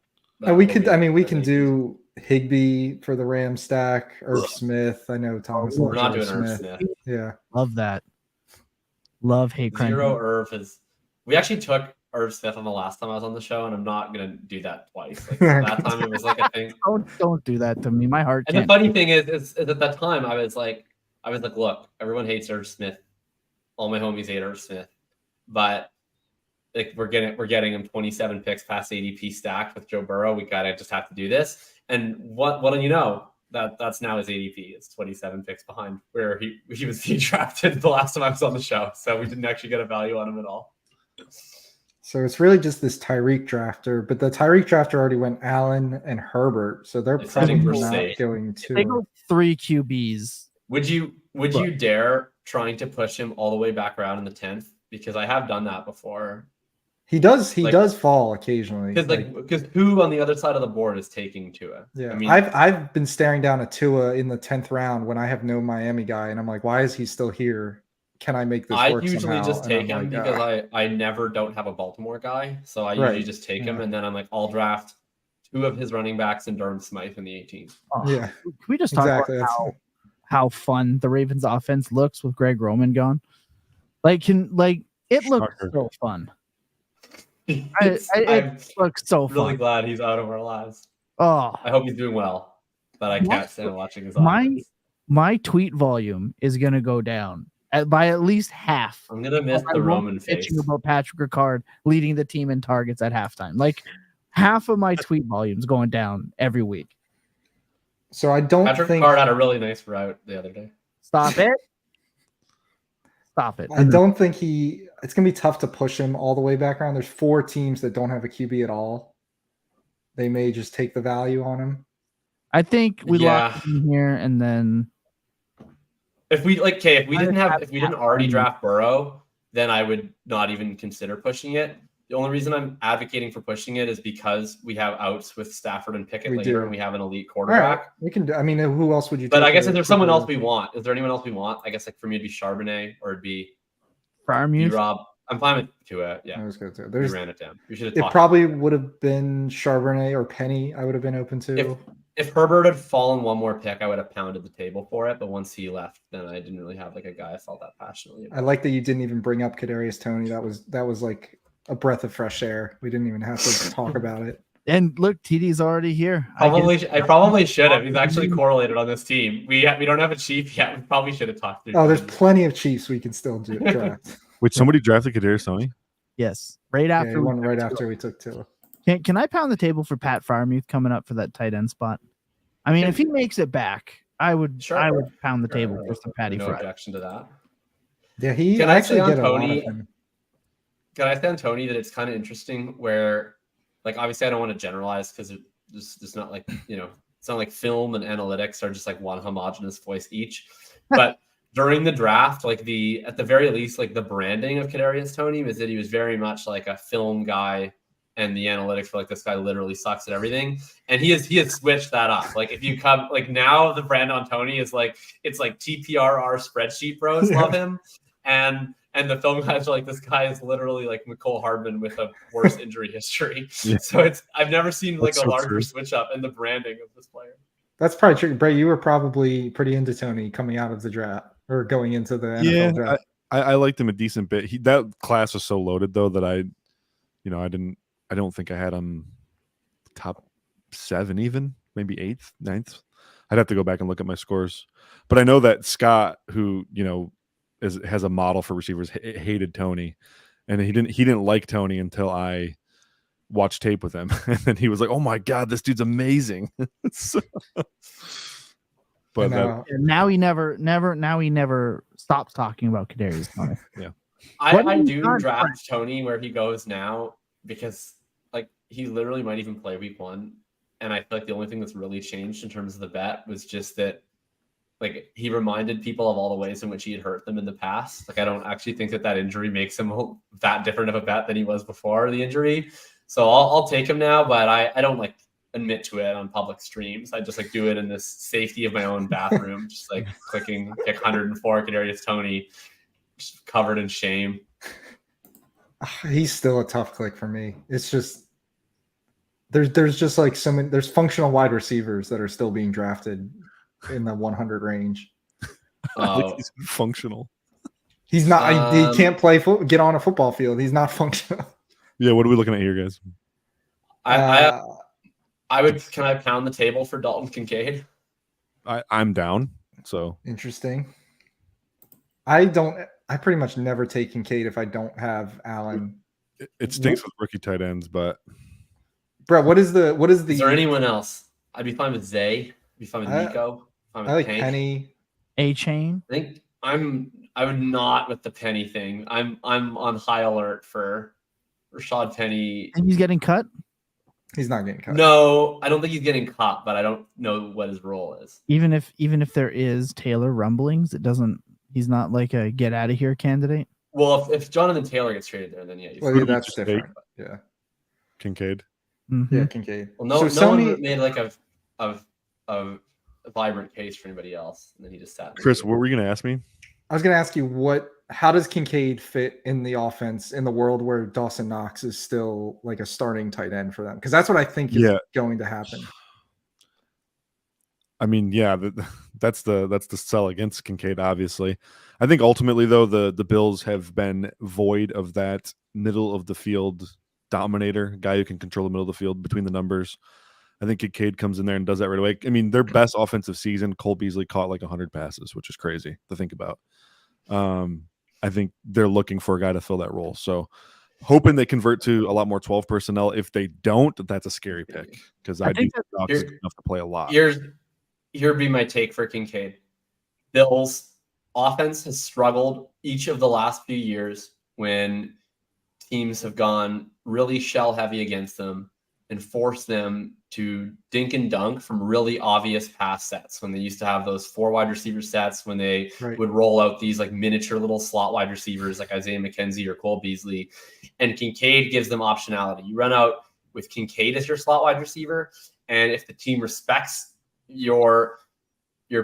we could. I mean, we can do Higbee for the Ram stack. Irv Smith. I know Thomas. We're not doing Irv Smith. Yeah, love that. Love hate crime. Zero Irv is. We actually took Irv Smith on the last time I was on the show, and I'm not gonna do that twice. Like, that time it was like a thing. Don't do that to me. My heart. And the funny thing is at that time I was like, look, everyone hates Irv Smith. All my homies hate Irv Smith, but like we're getting him 27 picks past ADP stacked with Joe Burrow. We gotta just have to do this. And what do you know? That's now his ADP. It's 27 picks behind where he was being drafted the last time I was on the show. So we didn't actually get a value on him at all. So it's really just this Tyreek drafter, but the Tyreek drafter already went Allen and Herbert, so they're probably not going to. They go 3 QBs. Would you dare trying to push him all the way back around in the 10th? Because I have done that before. He does fall occasionally. Because who on the other side of the board is taking Tua? Yeah, I mean, I've been staring down at Tua in the 10th round when I have no Miami guy, and I'm like, why is he still here? Can I make this work? I usually somehow? just take him because I never don't have a Baltimore guy, so I usually just take him, and then I'm like, I'll draft 2 of his running backs and Durham Smythe in the 18th. Yeah, can we just talk about how fun the Ravens offense looks with Greg Roman gone? It looks so fun. It looks so fun. Really glad he's out of our lives. Oh, I hope he's doing well, but I can't stand watching his offense. My tweet volume is going to go down by at least half. I'm going to miss the Roman face. About Patrick Ricard leading the team in targets at halftime. Like, half of my tweet volume's going down every week. So I don't think Patrick Ricard had a really nice route the other day. Stop it. Stop it. I don't think it's going to be tough to push him all the way back around. There's 4 teams that don't have a QB at all. They may just take the value on him. I think we lock him here, and then if we didn't already draft Burrow, then I would not even consider pushing it. The only reason I'm advocating for pushing it is because we have outs with Stafford and Pickett later, and we have an elite quarterback. Right. We can do. I mean, who else would you? But I guess if there's someone else we want, is there anyone else we want? I guess like for me, it'd be Charbonnet or it'd be B-Rob. I'm fine with Tua. Yeah, I was good too. We ran it down. We should have. It probably would have been Charbonnet or Penny. I would have been open to. If Herbert had fallen one more pick, I would have pounded the table for it. But once he left, then I didn't really have like a guy I felt that passionately about. I like that you didn't even bring up Kadarius Toney. That was like a breath of fresh air. We didn't even have to talk about it. And look, TD's already here. I probably should have. He's actually correlated on this team. We don't have a Chief yet. We probably should have talked through. Oh, there's plenty of Chiefs we can still draft. Wait, somebody drafted Kadarius Toney? Yes, right after we took Tua. Can I pound the table for Pat Freiermuth coming up for that tight end spot? I mean, if he makes it back, I would pound the table for some Patty. No objection to that. Yeah, can I say on Toney? Can I say on Toney that it's kind of interesting where, like, obviously I don't want to generalize because it's just not like, it's not like film and analytics are just like one homogenous voice each. But during the draft, like at the very least, like the branding of Kadarius Toney was that he was very much like a film guy, and the analytics were like, this guy literally sucks at everything. And he has switched that up. Like if you come, like now the brand on Toney is like, it's like TPRR spreadsheet bros love him. And the film guys are like, this guy is literally like McCole Hardman with a worse injury history. Yeah. So I've never seen like a larger switch up in the branding of this player. That's probably true. Bray, you were probably pretty into Toney coming out of the draft or going into the NFL draft. I liked him a decent bit. That class was so loaded though that I don't think I had him top 7 even, maybe 8th, 9th. I'd have to go back and look at my scores. But I know that Scott, who, has a model for receivers, hated Toney, and he didn't like Toney until I watched tape with him, and then he was like, "Oh my god, this dude's amazing." But now he never stops talking about Kadarius Toney. Yeah, I do draft Toney where he goes now because like he literally might even play week 1, and I feel like the only thing that's really changed in terms of the bet was just that. Like he reminded people of all the ways in which he had hurt them in the past. Like I don't actually think that injury makes him that different of a bet than he was before the injury. So I'll take him now, but I don't like admit to it on public streams. I just like do it in this safety of my own bathroom, just like clicking pick 104 Kadarius Toney, just covered in shame. He's still a tough click for me. It's just there's just like there's functional wide receivers that are still being drafted in the 100 range. He's functional. He's not. He can't get on a football field. He's not functional. Yeah, what are we looking at here, guys? I would. Can I pound the table for Dalton Kincaid? I'm down. So interesting. I pretty much never take Kincaid if I don't have Allen. It stinks with rookie tight ends, but bro, what is the? Is there anyone else? I'd be fine with Zay. I'd be fine with Nico. I like Penny. A-Chain. I think I would not with the Penny thing. I'm on high alert for Rashad Penny. And he's getting cut? He's not getting cut. No, I don't think he's getting cut, but I don't know what his role is. Even if there is Taylor rumblings, he's not like a get out of here candidate. Well, if Jonathan Taylor gets traded there, then yeah. That's different. Yeah. Kincaid. Mm-hmm. Yeah, Kincaid. Well, no one made like a vibrant case for anybody else, and then he just sat. Chris, what were you going to ask me? I was going to ask you how does Kincaid fit in the offense in the world where Dawson Knox is still like a starting tight end for them? Because that's what I think is going to happen. I mean, yeah, that's the sell against Kincaid. Obviously, I think ultimately though the Bills have been void of that middle of the field dominator, guy who can control the middle of the field between the numbers. I think Kincaid comes in there and does that right away. I mean, their best offensive season, Cole Beasley caught like 100 passes, which is crazy to think about. I think they're looking for a guy to fill that role. So hoping they convert to a lot more 12 personnel. If they don't, that's a scary pick because I think Knox is enough to play a lot. Here be my take for Kincaid. Bills offense has struggled each of the last few years when teams have gone really shell heavy against them and forced them to dink and dunk from really obvious pass sets when they used to have those 4 wide receiver sets, when they would roll out these like miniature little slot wide receivers like Isaiah McKenzie or Cole Beasley. And Kincaid gives them optionality. You run out with Kincaid as your slot wide receiver, and if the team respects your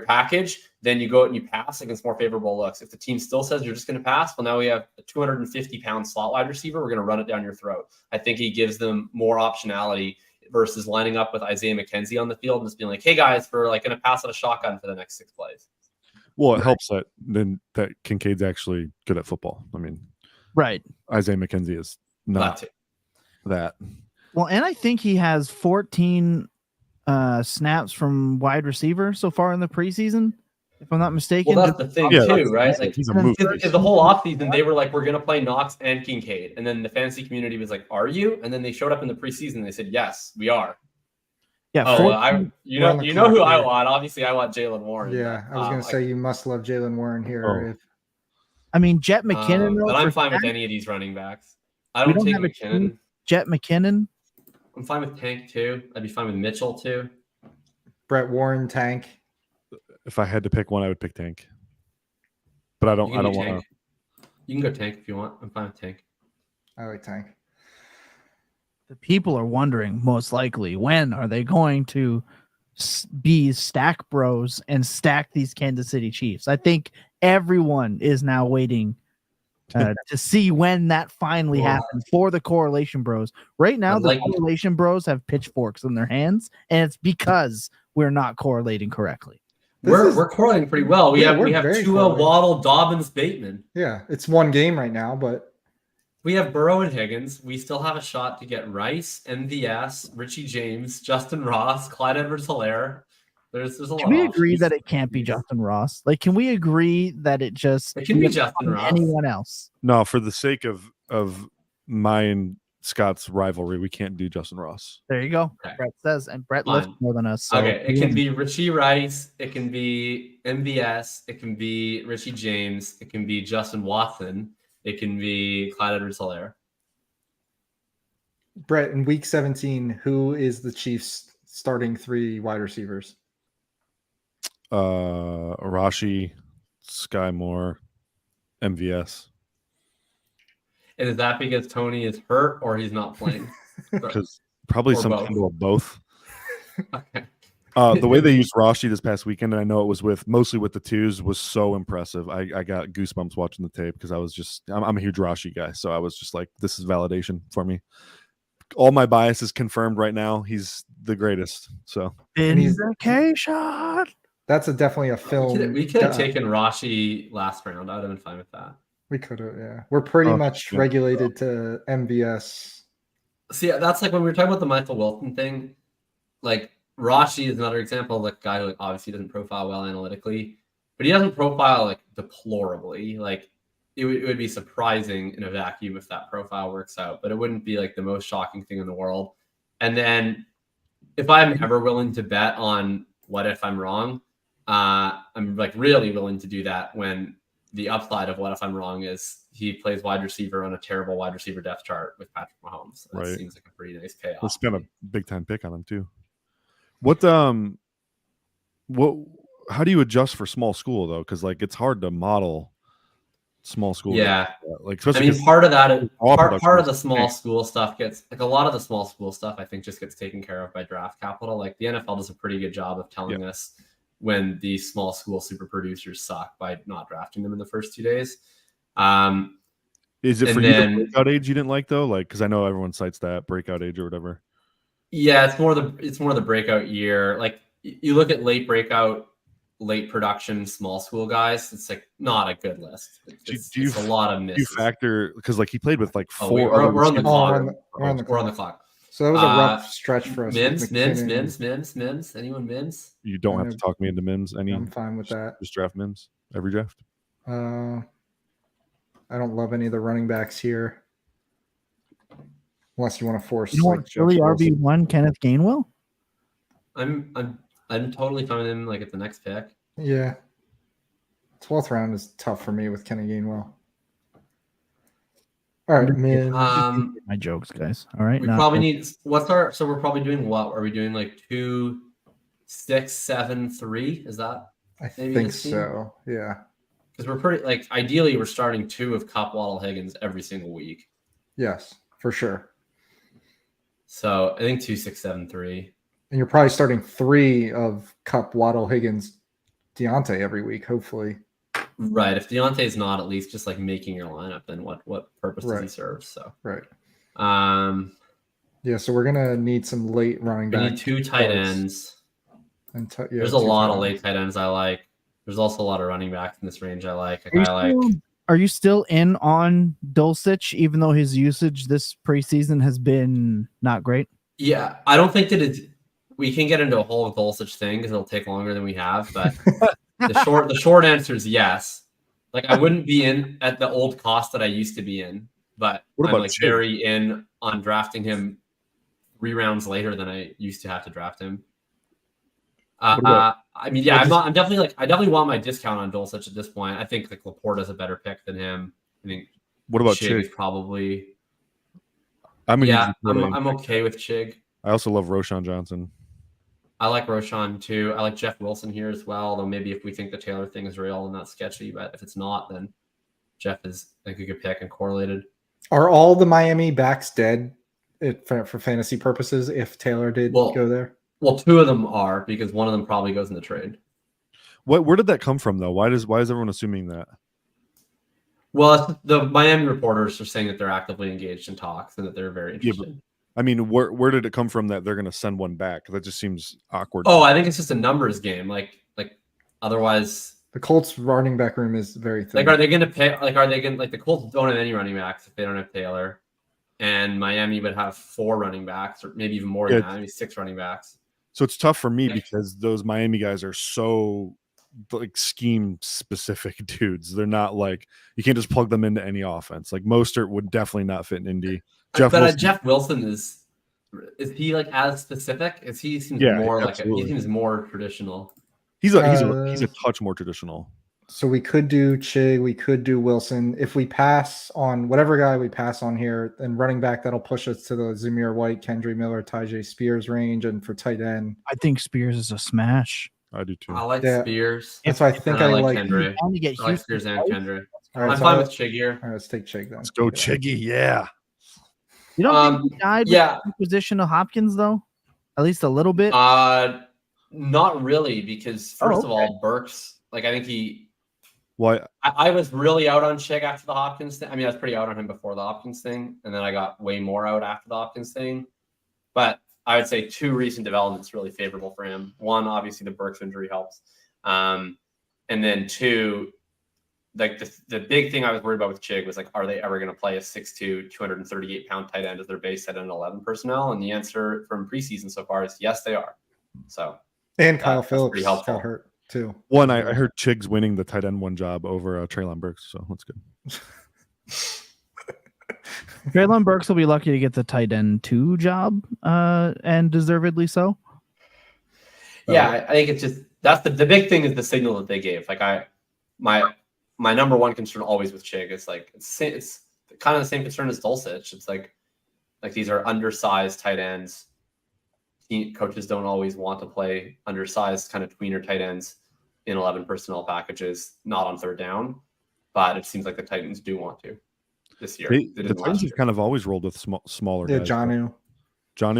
package, then you go out and you pass against more favorable looks. If the team still says you're just going to pass, well, now we have a 250-pound slot wide receiver. We're going to run it down your throat. I think he gives them more optionality versus lining up with Isaiah McKenzie on the field and just being like, hey, guys, we're like going to pass out a shotgun for the next 6 plays. Well, it helps that Kincaid's actually good at football. I mean, right. Isaiah McKenzie is not that. Well, and I think he has 14 snaps from wide receiver so far in the preseason, if I'm not mistaken. Well, that's the thing too, right? Like he's a move. The whole offseason, they were like, we're going to play Knox and Kincaid. And then the fantasy community was like, are you? And then they showed up in the preseason and they said, yes, we are. Yeah. You know who I want. Obviously, I want Jalen Warren. Yeah, I was going to say you must love Jalen Warren here. I mean, Jet McKinnon. But I'm fine with any of these running backs. I don't take McKinnon. Jet McKinnon. I'm fine with Tank too. I'd be fine with Mitchell too. Brett Warren, Tank. If I had to pick one, I would pick Tank. But I don't want to. You can go Tank if you want. I'm fine with Tank. I like Tank. The people are wondering, most likely, when are they going to be stack bros and stack these Kansas City Chiefs? I think everyone is now waiting to see when that finally happens for the correlation bros. Right now, the correlation bros have pitchforks in their hands, and it's because we're not correlating correctly. We're correlating pretty well. We have Tua, Waddle, Dobbins, Bateman. Yeah, it's one game right now, but we have Burrow and Higgins. We still have a shot to get Rice, MVS, Richie James, Justin Ross, Clyde Edwards-Helaire. There's a lot. Can we agree that it can't be Justin Ross? Like, can we agree that it can be Justin Ross? Anyone else? No, for the sake of my and Scott's rivalry, we can't do Justin Ross. There you go. Okay. Brett says, and Brett lifts more than us. So okay, it can be Richie Rice. It can be MVS. It can be Richie James. It can be Justin Watson. It can be Clyde Edwards-Helaire. Brett, in week 17, who is the Chiefs' starting 3 wide receivers? Rashi, Sky Moore, MVS. And is that because Tony is hurt or he's not playing? Because probably some kind of both. Okay. The way they used Rashi this past weekend, and I know it was mostly with the twos, was so impressive. I got goosebumps watching the tape because I'm a huge Rashi guy, so I was just like, this is validation for me. All my biases confirmed right now. He's the greatest. So vindication. That's definitely a film. We could have taken Rashi last round. I would have been fine with that. We could have, yeah. We're pretty much regulated to MVS. See, that's like when we were talking about the Michael Wilson thing. Like, Rashi is another example of like a guy who obviously doesn't profile well analytically, but he doesn't profile like deplorably. Like, it would be surprising in a vacuum if that profile works out, but it wouldn't be like the most shocking thing in the world. And then if I'm ever willing to bet on what if I'm wrong, I'm like really willing to do that when the upside of what if I'm wrong is he plays wide receiver on a terrible wide receiver depth chart with Patrick Mahomes. That seems like a pretty nice payoff. Let's spend a big time pick on him too. What how do you adjust for small school though? Because like it's hard to model small school. Yeah. Like I mean, part of that part of the small school stuff gets like a lot of the small school stuff I think just gets taken care of by draft capital. Like the NFL does a pretty good job of telling us when these small school super producers suck by not drafting them in the first 2 days. Is it for you the breakout age you didn't like though? Like, because I know everyone cites that breakout age or whatever. Yeah, it's more the breakout year. Like you look at late breakout, late production, small school guys. It's like not a good list. It's a lot of misses. Do you factor because like he played with like 4. We're on the clock. We're on the clock. So that was a rough stretch for us. Mims. Anyone Mims? You don't have to talk me into Mims. I'm fine with that. Just draft Mims every draft. I don't love any of the running backs here, unless you want to force. You want really RB1 Kenneth Gainwell? I'm totally fine with him. Like at the next pick. Yeah, 12th round is tough for me with Kenny Gainwell. All right, man. My jokes, guys. All right. We probably need. So we're probably doing what? Are we doing like 2, 6, 7, 3? Is that? I think so. Yeah. Because we're pretty like ideally we're starting 2 of Cup, Waddle, Higgins every single week. Yes, for sure. So I think 2, 6, 7, 3. And you're probably starting 3 of Cup, Waddle, Higgins Deontay every week, hopefully. Right. If Deontay's not at least just like making your lineup, then what purpose does he serve? So right. Yeah, so we're gonna need some late running back. We need 2 tight ends. And there's a lot of late tight ends I like. There's also a lot of running backs in this range I like. Are you still in on Dulcich, even though his usage this preseason has been not great? Yeah, I don't think that we can get into a whole Dulcich thing because it'll take longer than we have. But the short answer is yes. Like I wouldn't be in at the old cost that I used to be in, but I'm like very in on drafting him 3 rounds later than I used to have to draft him. I mean, yeah, I definitely want my discount on Dulcich at this point. I think like Laporta's a better pick than him. I think. What about Chig? Probably. I'm okay with Chig. I also love Roshan Johnson. I like Roshan too. I like Jeff Wilson here as well. Though maybe if we think the Taylor thing is real and not sketchy, but if it's not, then Jeff is like a good pick and correlated. Are all the Miami backs dead for fantasy purposes if Taylor did go there? Well, 2 of them are because one of them probably goes in the trade. Where did that come from though? Why is everyone assuming that? Well, the Miami reporters are saying that they're actively engaged in talks and that they're very interested. Yeah, I mean, where did it come from that they're going to send one back? That just seems awkward. Oh, I think it's just a numbers game. Like otherwise, the Colts running back room is very thin. Like, are they going to pay? Like, are they going like the Colts don't have any running backs if they don't have Taylor, and Miami would have 4 running backs or maybe even more than that, maybe 6 running backs. So it's tough for me because those Miami guys are so like scheme specific dudes. They're not like you can't just plug them into any offense. Like Mostert would definitely not fit in Indy. Jeff Wilson is he like as specific? He seems more absolutely. He seems more traditional. He's a touch more traditional. So we could do Chig, we could do Wilson. If we pass on whatever guy we pass on here, then running back, that'll push us to the Zamir White, Kendry Miller, Tyjae Spears range. And for tight end, I think Spears is a smash. I do too. I like Spears. That's why I think I like Kendry. I like Spears and Kendry. Right, I'm fine with Chig here. All right, let's take Chig then. Let's go Chiggy, yeah. You don't think he died with the acquisition of Hopkins though? At least a little bit? Not really, because first of all, Burks, like I think he I was really out on Chig after the Hopkins thing. I mean, I was pretty out on him before the Hopkins thing, and then I got way more out after the Hopkins thing. But I would say 2 recent developments really favorable for him. 1, obviously the Burks injury helps. And then 2, like the big thing I was worried about with Chig was like, are they ever going to play a 6'2", 238-pound tight end as their base set in 11 personnel? And the answer from preseason so far is yes, they are. So and Kyle Phillips got hurt too. One, I heard Chig's winning the tight end 1 job over Treylon Burks, so that's good. Treylon Burks will be lucky to get the tight end 2 job, and deservedly so. Yeah, I think it's just that's the big thing is the signal that they gave. Like my number 1 concern always with Chig is like it's kind of the same concern as Dulcich. It's like these are undersized tight ends. Coaches don't always want to play undersized kind of tweener tight ends in 11 personnel packages, not on 3rd down. But it seems like the Titans do want to this year. The Titans have kind of always rolled with smaller guys. Jonnu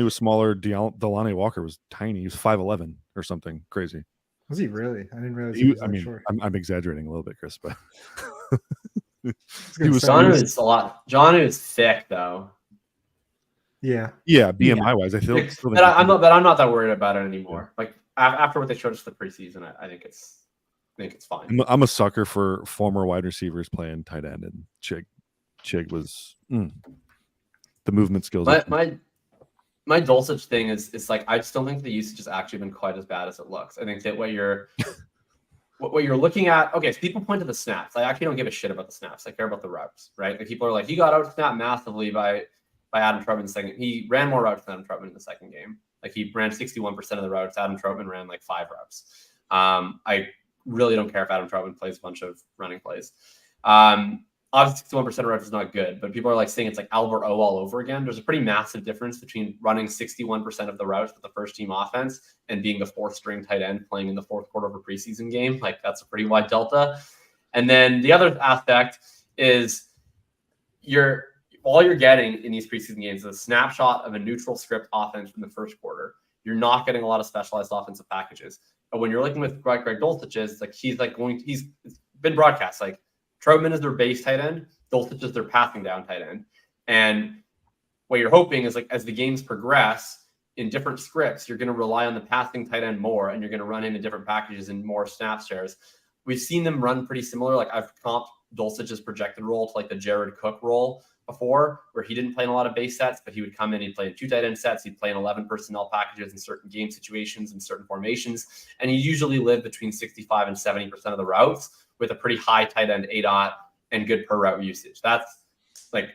was smaller. Delanie Walker was tiny. He was 5'11" or something crazy. Was he really? I didn't realize he was that short. I'm exaggerating a little bit, Chris, but Jonnu is a lot. Jonnu is thick though. Yeah, BMI wise, I feel. But I'm not that worried about it anymore. Like after what they showed us the preseason, I think it's fine. I'm a sucker for former wide receivers playing tight end, and Chig was the movement skills. My Dulcich thing is like I just don't think the usage has actually been quite as bad as it looks. I think that what you're looking at, okay, so people point to the snaps. I actually don't give a shit about the snaps. I care about the routes, right? Like people are like, he got out snapped massively by Adam Troutman in the second. He ran more routes than Adam Troutman in the second game. Like he ran 61% of the routes. Adam Troutman ran like 5 routes. I really don't care if Adam Troutman plays a bunch of running plays. Obviously 61% of routes is not good, but people are like saying it's like Albert O all over again. There's a pretty massive difference between running 61% of the routes with the first team offense and being the 4th string tight end playing in the 4th quarter of a preseason game. Like that's a pretty wide delta. And then the other aspect is all you're getting in these preseason games is a snapshot of a neutral script offense from the first quarter. You're not getting a lot of specialized offensive packages. But when you're looking with Greg Dulcich, is like he's it's been broadcast like Troutman is their base tight end, Dulcich is their passing down tight end, and what you're hoping is like as the games progress in different scripts, you're going to rely on the passing tight end more, and you're going to run into different packages and more snap shares. We've seen them run pretty similar. Like I've comped Dulcich's projected role to like the Jared Cook role before, where he didn't play in a lot of base sets, but he would come in, he'd play in 2 tight end sets, he'd play in 11 personnel packages in certain game situations and certain formations, and he usually lived between 65 and 70% of the routes with a pretty high tight end ADOT and good per route usage. That's like,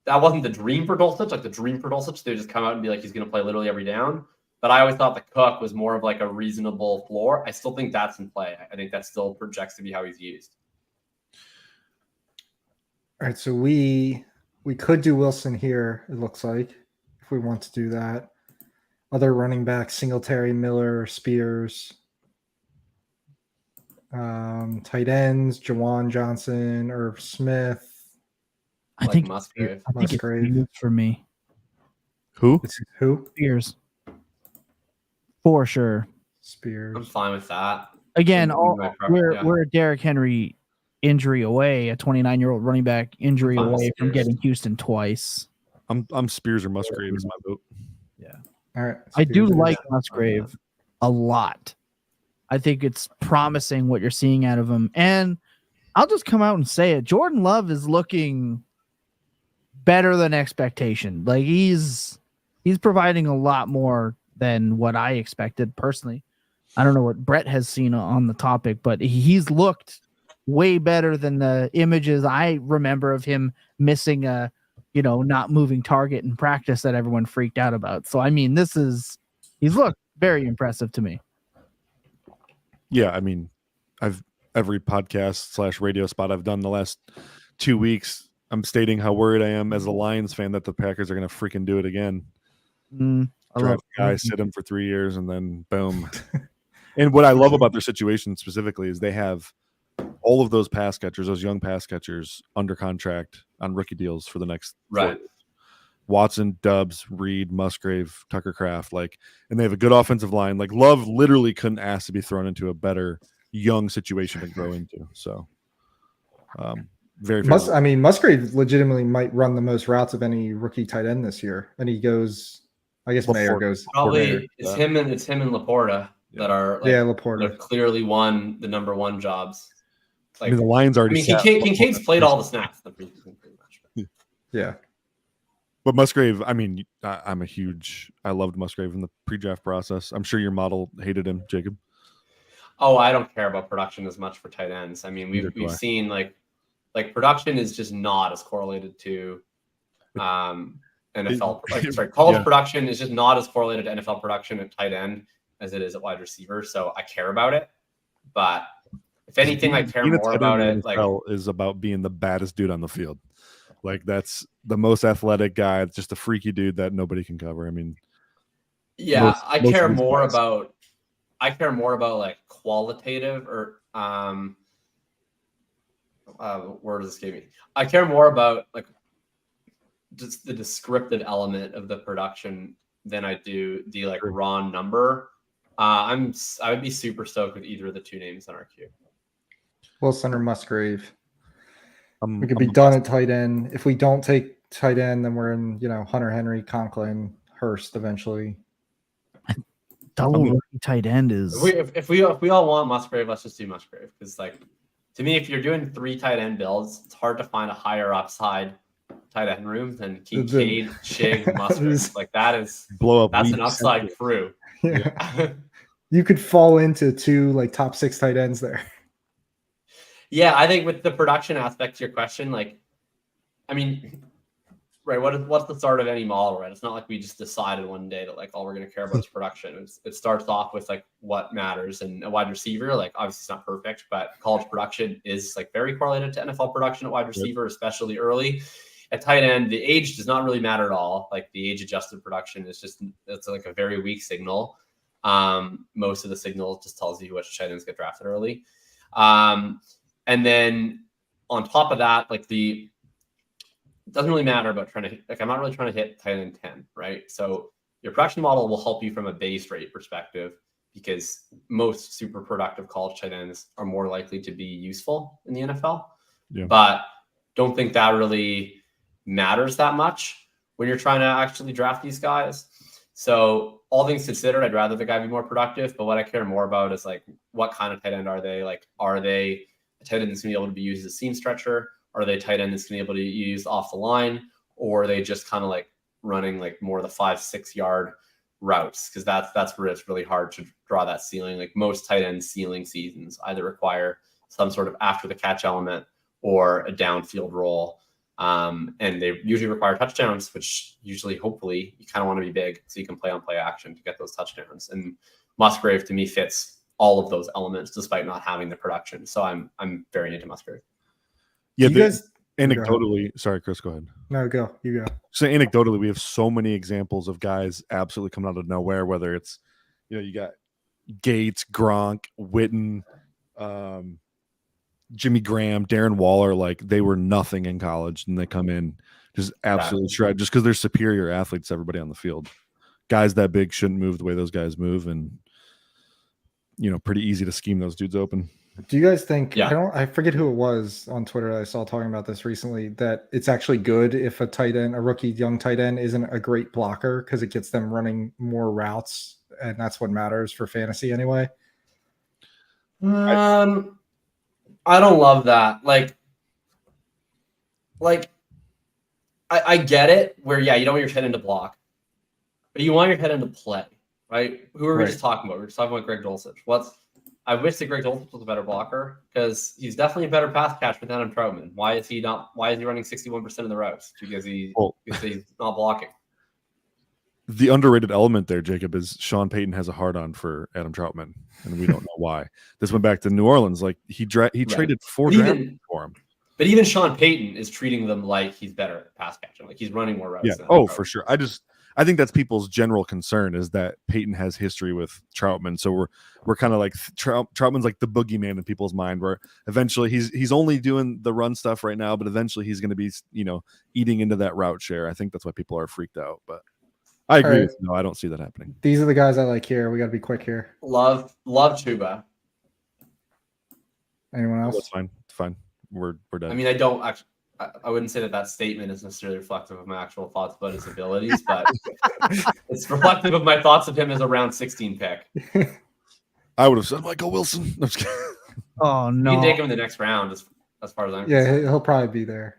that wasn't the dream for Dulcich. Like the dream for Dulcich, they just come out and be like, he's going to play literally every down. But I always thought the Cook was more of like a reasonable floor. I still think that's in play. I think that still projects to be how he's used. All right, so we could do Wilson here, it looks like, if we want to do that. Other running backs, Singletary, Miller, Spears. Tight ends, Jawan Johnson, Irv Smith. I think Musgrave. I think Musgrave. it's Spears for me. Who? Who? Spears. For sure. Spears. I'm fine with that. Again, we're a Derrick Henry injury away, a 29-year-old running back injury away from getting Houston twice. I'm Spears or Musgrave is my vote. Yeah. All right. I do like Musgrave a lot. I think it's promising what you're seeing out of him. And I'll just come out and say it. Jordan Love is looking better than expectation. Like he's providing a lot more than what I expected personally. I don't know what Brett has seen on the topic, but he's looked way better than the images I remember of him missing a, not moving target in practice that everyone freaked out about. So, I mean, he's looked very impressive to me. Yeah. I mean, every podcast / radio spot I've done the last 2 weeks, I'm stating how worried I am as a Lions fan that the Packers are going to freaking do it again. Draft a guy, sit him for 3 years, and then boom. And what I love about their situation specifically is they have all of those pass catchers, those young pass catchers, under contract on rookie deals for the next 4 years. Watson, Dubs, Reed, Musgrave, Tucker Kraft, and they have a good offensive line. Like Love literally couldn't ask to be thrown into a better young situation to grow into. So, very. Musgrave legitimately might run the most routes of any rookie tight end this year, and he goes. I guess Mayer goes. Probably it's him and Laporta that are Laporta. That clearly won the number one jobs. The Lions already. Kincaid's played all the snaps in the preseason pretty much. Yeah. But Musgrave, I loved Musgrave in the pre-draft process. I'm sure your model hated him, Jacob. Oh, I don't care about production as much for tight ends. I mean, we've seen like production is just not as correlated to NFL. College production is just not as correlated to NFL production at tight end as it is at wide receiver. So I care about it, but if anything, I care more about it. Is about being the baddest dude on the field. That's the most athletic guy. It's just a freaky dude that nobody can cover. I mean, I care more about qualitative or word escape me. I care more about just the descriptive element of the production than I do the raw number. I would be super stoked with either of the two names on our queue. Wilson or Musgrave. We could be done at tight end. If we don't take tight end, then we're in, Hunter Henry, Conklin, Hurst eventually. Double tight end is. If we all want Musgrave, let's just do Musgrave. Because to me, if you're doing 3 tight end builds, it's hard to find a higher upside tight end room than Kincaid, Shig, Musgrave. That's an upside crew. Yeah. You could fall into 2 top 6 tight ends there. Yeah, I think with the production aspect to your question, what's the start of any model, right? It's not like we just decided one day that all we're going to care about is production. It starts off with what matters, and a wide receiver, obviously it's not perfect, but college production is very correlated to NFL production at wide receiver, especially early. At tight end, the age does not really matter at all. The age adjusted production is it's a very weak signal. Most of the signal just tells you which tight ends get drafted early. And then on top of that, it doesn't really matter about trying to hit, I'm not really trying to hit tight end 10, right? So your production model will help you from a base rate perspective. because most super productive college tight ends are more likely to be useful in the NFL. Yeah. But don't think that really matters that much when you're trying to actually draft these guys. So all things considered, I'd rather the guy be more productive. But what I care more about is like, what kind of tight end are they? Like, are they a tight end that's going to be able to be used as a seam stretcher? Are they a tight end that's going to be able to be used off the line? Or are they just kind of like running like more of the 5-6 yard routes? Because that's where it's really hard to draw that ceiling. Like most tight end ceiling seasons either require some sort of after the catch element or a downfield role. And they usually require touchdowns, which usually, hopefully, you kind of want to be big so you can play on play action to get those touchdowns. And Musgrave to me fits all of those elements despite not having the production. So I'm very into Musgrave. Yeah, you guys anecdotally, sorry, Chris, go ahead. No, go. You go. So anecdotally, we have so many examples of guys absolutely coming out of nowhere, whether it's, you got Gates, Gronk, Witten, Jimmy Graham, Darren Waller, like they were nothing in college and they come in just absolutely shred just because they're superior athletes to everybody on the field. Guys that big shouldn't move the way those guys move, and pretty easy to scheme those dudes open. Do you guys think, I forget who it was on Twitter that I saw talking about this recently, that it's actually good if a rookie young tight end isn't a great blocker because it gets them running more routes, and that's what matters for fantasy anyway? I don't love that. I get it where, you don't want your tight end to block, but you want your tight end to play, right? Who are we just talking about? We're just talking about Greg Dulcich. I wish that Greg Dulcich was a better blocker because he's definitely a better pass catcher than Adam Troutman. Why is he running 61% of the routes? Because he's not blocking. The underrated element there, Jacob, is Sean Payton has a hard-on for Adam Troutman, and we don't know why. This went back to New Orleans. Like he traded 4 drafts for him. But even Sean Payton is treating them like he's better at pass catching. Like he's running more routes. Yeah. Oh, for sure. I think that's people's general concern is that Payton has history with Troutman. So we're kind of like Troutman's like the boogeyman in people's mind, where eventually he's only doing the run stuff right now, but eventually he's going to be, eating into that route share. I think that's why people are freaked out, but I agree with you. No, I don't see that happening. These are the guys I like here. We got to be quick here. Love Chuba. Anyone else? That's fine. It's fine. We're done. I mean, I wouldn't say that statement is necessarily reflective of my actual thoughts about his abilities, but it's reflective of my thoughts of him as a round 16 pick. I would have said Michael Wilson. Oh no! You can take him in the next round, as far as I'm concerned. He'll probably be there.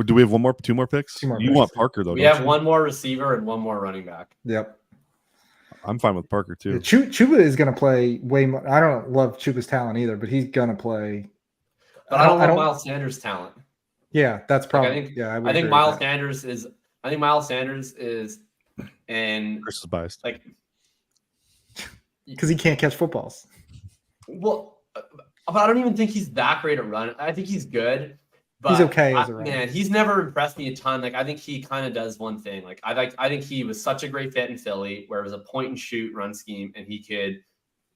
Do we have two more picks? You want Parker though? We have one more receiver and one more running back. Yep. I'm fine with Parker too. Yeah, Chuba is going to play way more. I don't love Chuba's talent either, but he's going to play. But I don't love Miles Sanders' talent. Yeah, that's probably. I think Miles Sanders is. And Chris is biased, like, because he can't catch footballs. Well, but I don't even think he's that great at running. I think he's good. But he's okay as a runner. Man, he's never impressed me a ton. Like I think he kind of does one thing. Like I think he was such a great fit in Philly, where it was a point and shoot run scheme, and he could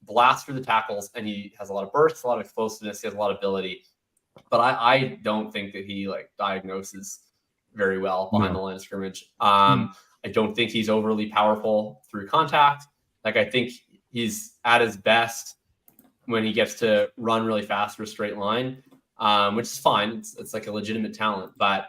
blast through the tackles, and he has a lot of bursts, a lot of explosiveness, he has a lot of ability. But I don't think that he diagnoses very well behind the line of scrimmage. I don't think he's overly powerful through contact. Like I think he's at his best when he gets to run really fast through a straight line. Which is fine. It's like a legitimate talent, but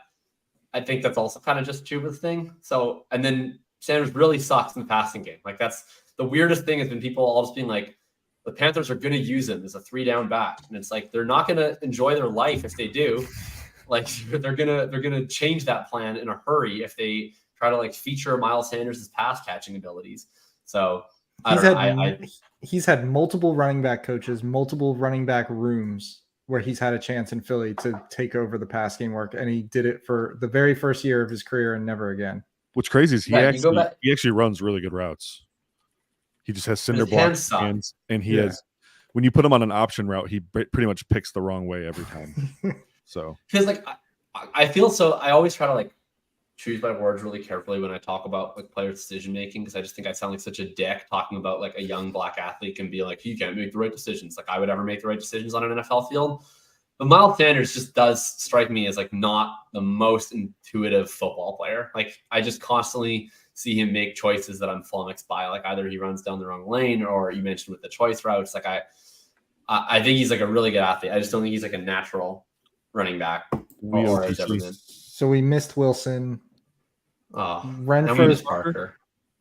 I think that's also kind of just Chuba's thing. So, and then Sanders really sucks in the passing game. Like that's the weirdest thing has been people all just being like, the Panthers are going to use him as a 3-down back. And it's like, they're not going to enjoy their life if they do. Like they're going to change that plan in a hurry if they try to feature Miles Sanders' pass catching abilities. So he's had multiple running back coaches, multiple running back rooms where he's had a chance in Philly to take over the pass game work, and he did it for the very first year of his career and never again. What's crazy is he actually runs really good routes. He just has cinder block hands, and he has. When you put him on an option route, he pretty much picks the wrong way every time. So because I feel so. I always try to choose my words really carefully when I talk about player decision making, because I just think I sound like such a dick talking about a young black athlete can be like, you can't make the right decisions. Like I would ever make the right decisions on an NFL field. But Miles Sanders just does strike me as not the most intuitive football player. I just constantly see him make choices that I'm flummoxed by. Like either he runs down the wrong lane, or you mentioned with the choice routes. Like I think he's like a really good athlete. I just don't think he's like a natural running back. Or has ever been. So we missed Wilson. Renfro's Parker.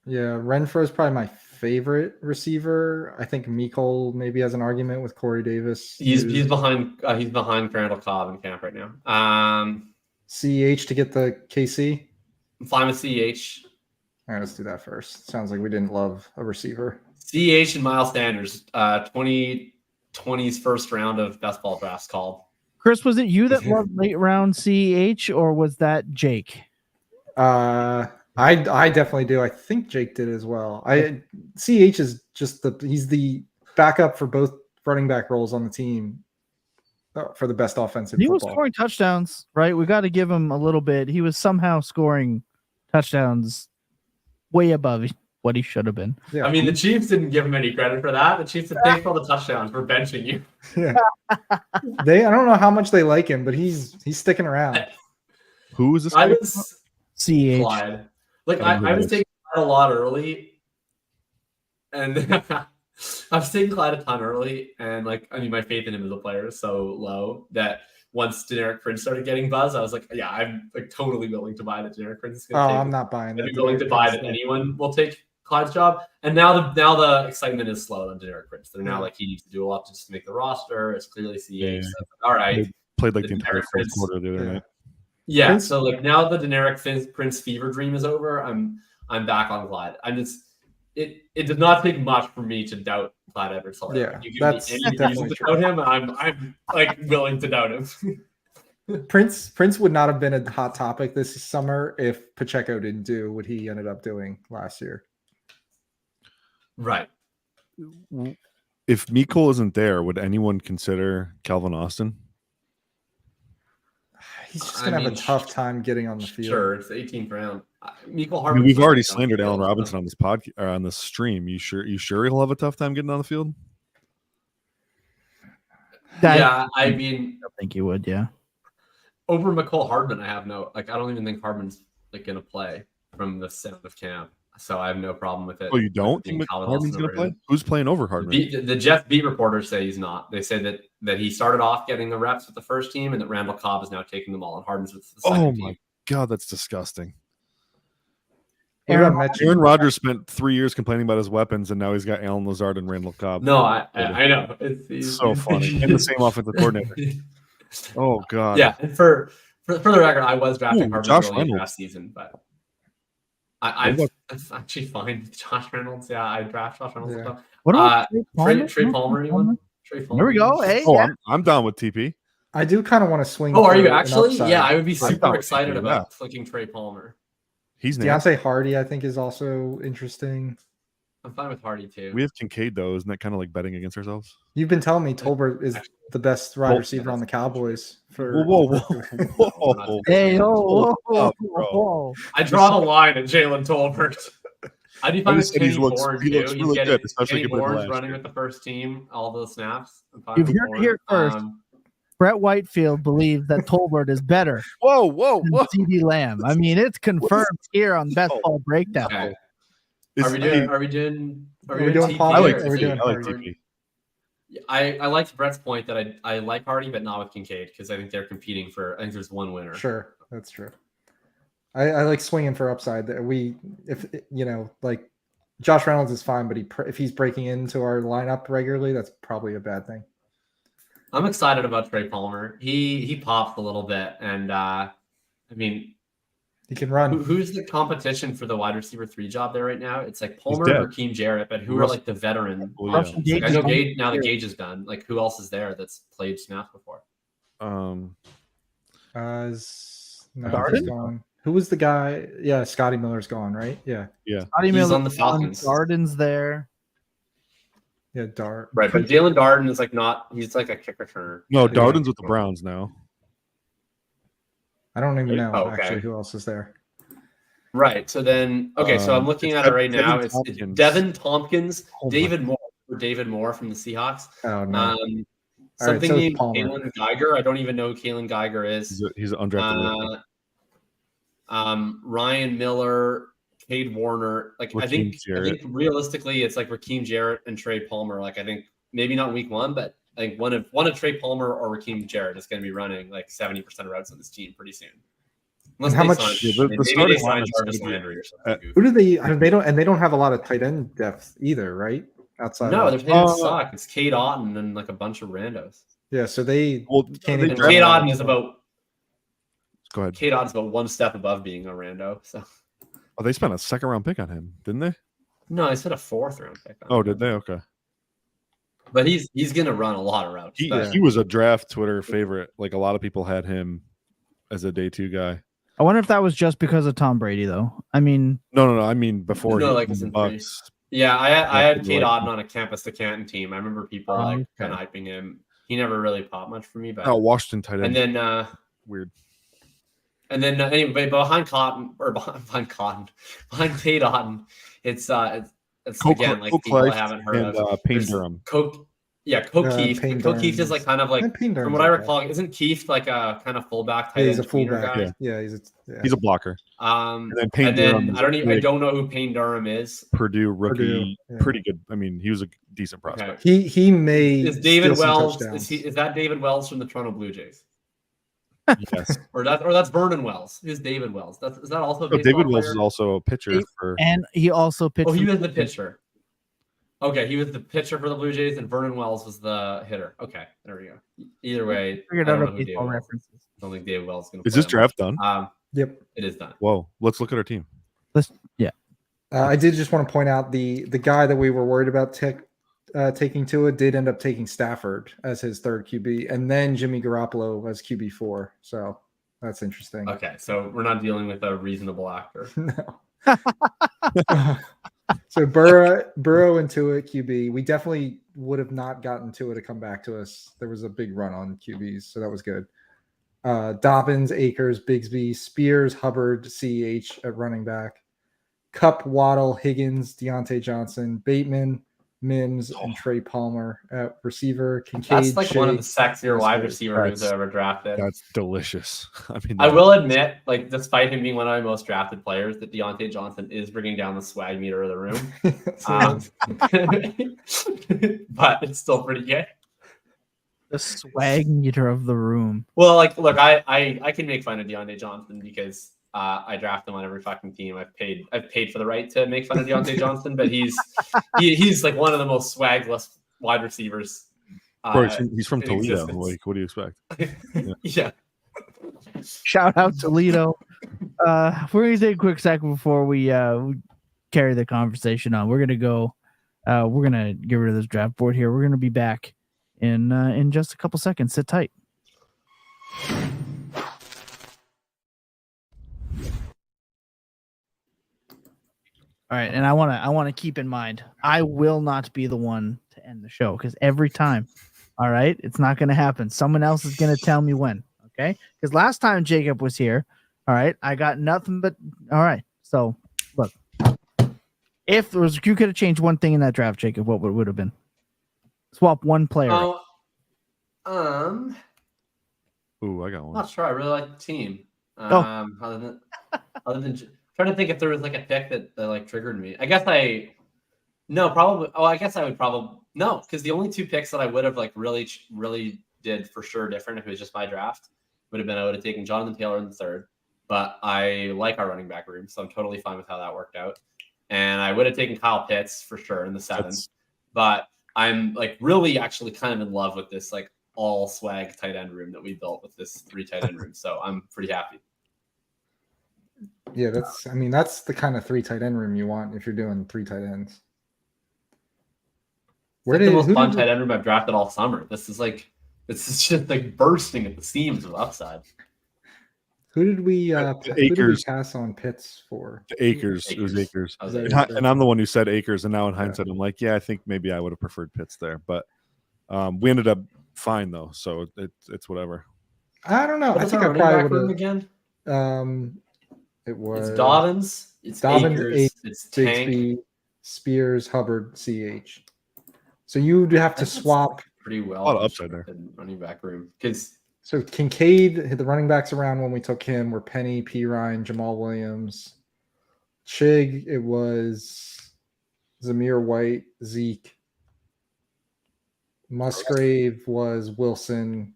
Yeah, Renfro is probably my favorite receiver. I think Mecole maybe has an argument with Corey Davis. He's behind Crandall Cobb in camp right now. CEH to get the KC. I'm fine with CEH. All right, let's do that first. Sounds like we didn't love a receiver. CEH and Miles Sanders, 2020's first round of best ball drafts called. Chris, was it you that loved late round CEH, or was that Jake? I definitely do. I think Jake did as well. CEH is just he's the backup for both running back roles on the team for the best offensive. He football. was scoring touchdowns, right? We got to give him a little bit. He was somehow scoring touchdowns way above what he should have been. Yeah. I mean, the Chiefs didn't give him any credit for that. The Chiefs said, thanks for all the touchdowns for benching you. Yeah. I don't know how much they like him, but he's sticking around. Who is this? I was CH. Clyde. Like I was taking Clyde a lot early, and I was taking Clyde a ton early, and like I mean, my faith in him as a player is so low that once Generic Prince started getting buzz, I was like, yeah, I'm like totally willing to buy that Generic Prince is going to take. I'm not buying that. I'd be willing to buy that anyone will take Clyde's job. And now the excitement is slow on Generic Prince. They're now like he needs to do a lot to just make the roster. It's clearly CH. Yeah. So, all right, they played like the entire first quarter the other night. Yeah, Prince? so like now the generic Prince fever dream is over. I'm back on Clyde. It did not take much for me to doubt Clyde Edwards-Helaire. Yeah, You give that's me any reason to definitely doubt him, I'm like willing to doubt him. Prince would not have been a hot topic this summer if Pacheco didn't do what he ended up doing last year. Right. If Mecole isn't there, would anyone consider Calvin Austin? He's just gonna have a tough time getting on the field. Sure, it's the 18th round. Mecole I mean, we've already slandered Allen Robinson on this podcast or on this stream. You sure he'll have a tough time getting on the field? Yeah, I mean, I think you would. Yeah. Over Mecole Hardman, I don't even think Hardman's like gonna play from the sound of camp. So I have no problem with it. Oh, you don't think Hardman's going to play? Who's playing over Hardman? The Jeff Beat reporters say he's not. They say that he started off getting the reps with the first team, and that Randall Cobb is now taking them all, and Hardman's with the second team. Oh my God, that's disgusting. Aaron Rodgers spent 3 years complaining about his weapons, and now he's got Allen Lazard and Randall Cobb. No, I know. It's so funny. And the same offensive coordinator. Oh God. Yeah, and for the record, I was drafting Hardman early last season, but I'm actually fine with Josh Reynolds. Yeah, I draft Josh Reynolds. Yeah. What about Trey Palmer? Anyone? Trey Palmer. There we go. Hey, I'm down with TP. I do kind of want to swing. Oh, are you actually? Yeah, I would be super excited about clicking Trey Palmer. He's Deontay Hardy, I think, is also interesting. I'm fine with Hardy too. We have Kincaid though. Isn't that kind of like betting against ourselves? You've been telling me Tolbert is the best wide receiver on the Cowboys. Whoa. Hey, whoa. I draw the line at Jalen Tolbert. I'd be fine with Kenny Bourne too. He's really good, especially Kenny Bourne's running with the first team, all the snaps. You've heard it here first. Brett Whitefield believes that Tolbert is better. Whoa. Than CeeDee Lamb. I mean, it's confirmed here on Best Ball Breakdown. Okay. Are we doing Paul? I like TP. I liked Brett's point that I like Hardy, but not with Kincaid, because I think they're competing for. I think there's one winner. Sure, that's true. I like swinging for upside. That like Josh Reynolds is fine, but if he's breaking into our lineup regularly, that's probably a bad thing. I'm excited about Trey Palmer. He popped a little bit, and I mean, he can run. Who's the competition for the wide receiver 3 job there right now? It's like Palmer or Raheem Jarrett, but who are like the veteran? Like, I know Gage, now that Gage is done. Like, who else is there that's played snaps before? Darden? Who was the guy? Yeah, Scotty Miller's gone, right? Yeah. Scotty Miller's on the Falcons. Darden's there. Yeah, Dart. Right, but Jalen Darden is like not. He's like a kick returner. No, Darden's with the Browns now. I don't even know actually who else is there. Right. So then, so I'm looking at it right now. It's Devin Tompkins, David Moore from the Seahawks. Oh no. Something named Kalen Geiger. I don't even know who Kalen Geiger is. He's an undrafted. Ryan Miller, Cade Warner. Like I think realistically, it's like Raheem Jarrett and Trey Palmer. Like I think maybe not week 1, but I think one of Trey Palmer or Raheem Jarrett is going to be running like 70% of routes on this team pretty soon. Unless how they much? Maybe they sign Jarvis Landry or something. Who do they? They don't have a lot of tight end depth either, right? Outside. No, their tight ends suck. It's Cade Otton and like a bunch of randos. Yeah, so they can't. And Cade Otton is about. Go ahead. Cade Otton's about one step above being a rando. So. Oh, they spent a 2nd round pick on him, didn't they? No, they spent a 4th round pick on him. Oh, did they? Okay. But he's gonna run a lot of routes. He was a draft Twitter favorite. Like a lot of people had him as a day 2 guy. I wonder if that was just because of Tom Brady, though. I mean, no. I mean before. No, like the Bucks. Yeah, I had Cade Otton on a campus to Canton team. I remember people kind of hyping him. He never really popped much for me. But Washington tight end. And then weird. And then anyway, behind Cade Otton, it's again like people I haven't heard of. Payne Durham. Keith. Coke Keith is like kind of like from what I recall, isn't Keith like a kind of fullback type? He's a fullback guy? Yeah, he's a blocker. And then I don't know who Payne Durham is. Purdue rookie, pretty good. I mean, he was a decent prospect. Okay. He may is David Wells. Is that David Wells from the Toronto Blue Jays? Yes. or that's Vernon Wells. Who's David Wells? Is that also David Wells is also a pitcher and he also pitched. Oh, he was the pitcher. Okay, he was the pitcher for the Blue Jays, and Vernon Wells was the hitter. Okay, there we go. Either way, I don't know who David references. I don't think David Wells is going to. Is this draft done? Yep, it is done. Whoa, let's look at our team. I did just want to point out the guy that we were worried about taking Tua did end up taking Stafford as his 3rd QB, and then Jimmy Garoppolo as QB4. So that's interesting. Okay, so we're not dealing with a reasonable actor. No. So Burrow and Tua QB. We definitely would have not gotten Tua to come back to us. There was a big run on QBs, so that was good. Dobbins, Akers, Bigsby, Spears, Hubbard, CH at running back. Kupp, Waddle, Higgins, Deontay Johnson, Bateman, Mims, and Trey Palmer at receiver. Kincaid, that's like one of the sexier wide receivers I've ever drafted. That's delicious. I mean, I will admit, like, despite him being one of my most drafted players, that Deontay Johnson is bringing down the swag meter of the room. But it's still pretty good. The swag meter of the room. Well, like, look, I can make fun of Deontay Johnson because I draft him on every fucking team. I've paid for the right to make fun of Deontay Johnson, but he's like one of the most swagless wide receivers. Of course, he's from Toledo. Like, what do you expect? Yeah. Shout out Toledo. We're gonna take a quick second before we carry the conversation on. We're gonna go. We're gonna get rid of this draft board here. We're gonna be back in just a couple seconds. Sit tight. All right, and I want to keep in mind, I will not be the one to end the show because every time, all right, it's not going to happen. Someone else is going to tell me when, okay? Because last time Jacob was here, all right, I got nothing but all right. So look, if you could have changed one thing in that draft, Jacob, what would have been? Swap one player. Ooh, I got one. Not sure. I really like the team. Other than trying to think if there was like a pick that like triggered me. I guess I would probably no, because the only 2 picks that I would have like really did for sure different if it was just my draft would have been I would have taken Jonathan Taylor in the 3rd, but I like our running back room, so I'm totally fine with how that worked out. And I would have taken Kyle Pitts for sure in the 7th, but I'm like really actually kind of in love with this like all swag tight end room that we built with this 3 tight end room, so I'm pretty happy. Yeah, that's the kind of 3 tight end room you want if you're doing 3 tight ends. It's the most fun tight end room I've drafted all summer. This is just like bursting at the seams of upside. Who did we pass on Pitts for? Akers. It was Akers. And I'm the one who said Akers, and now in hindsight, I'm like, yeah, I think maybe I would have preferred Pitts there. But we ended up fine though, so it's whatever. I don't know. I think I probably would have again. It's Dobbins. It's Akers. It's Tank. Spears, Hubbard, CH. So you'd have to swap pretty well. A lot of upside there. Running back room. So Kincaid, the running backs around when we took him were Penny, P. Ryan, Jamal Williams, Chig, it was Zamir White, Zeke. Musgrave was Wilson,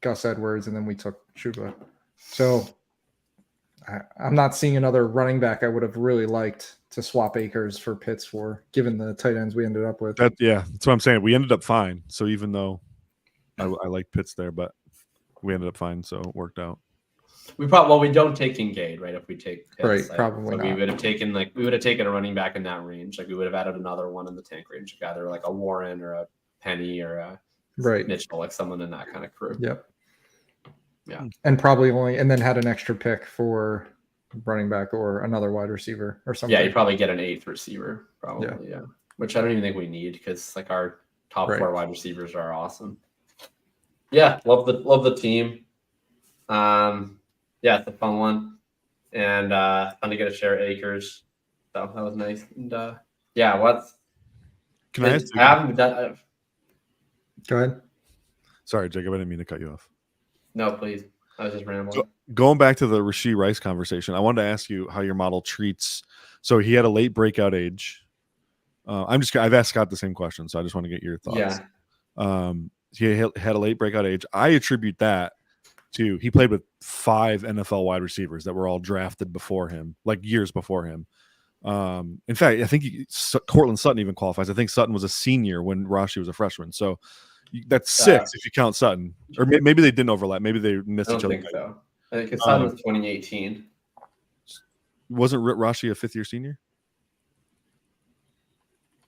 Gus Edwards, and then we took Chuba. So I'm not seeing another running back I would have really liked to swap Akers for Pitts for, given the tight ends we ended up with. That's what I'm saying. We ended up fine. So even though I like Pitts there, but we ended up fine, so it worked out. We don't take Kincaid, right? If we take Pitts, right, like, probably so not. we would have taken a running back in that range. Like we would have added another one in the tank range, like either like a Warren or a Penny or a Mitchell, like someone in that kind of crew. Yep. Yeah. And then had an extra pick for running back or another wide receiver or something. Yeah, you probably get an 8th receiver, probably. Yeah. Which I don't even think we need because like our top 4 wide receivers are awesome. Yeah, love the team. Yeah, it's a fun one, and fun to get to share Akers. So that was nice. And Can I ask? I haven't done. Go ahead. Sorry, Jacob. I didn't mean to cut you off. No, please. I was just rambling. Going back to the Rashee Rice conversation, I wanted to ask you how your model treats. So he had a late breakout age. I've asked Scott the same question, so I just want to get your thoughts. Yeah. He had a late breakout age. I attribute that to he played with 5 NFL wide receivers that were all drafted before him, like years before him. In fact, I think Cortland Sutton even qualifies. I think Sutton was a senior when Rashee was a freshman. So that's 6 if you count Sutton. Or maybe they didn't overlap. Maybe they missed each other. I don't think so. I think Sutton was 2018. Wasn't Rashee a 5th-year senior?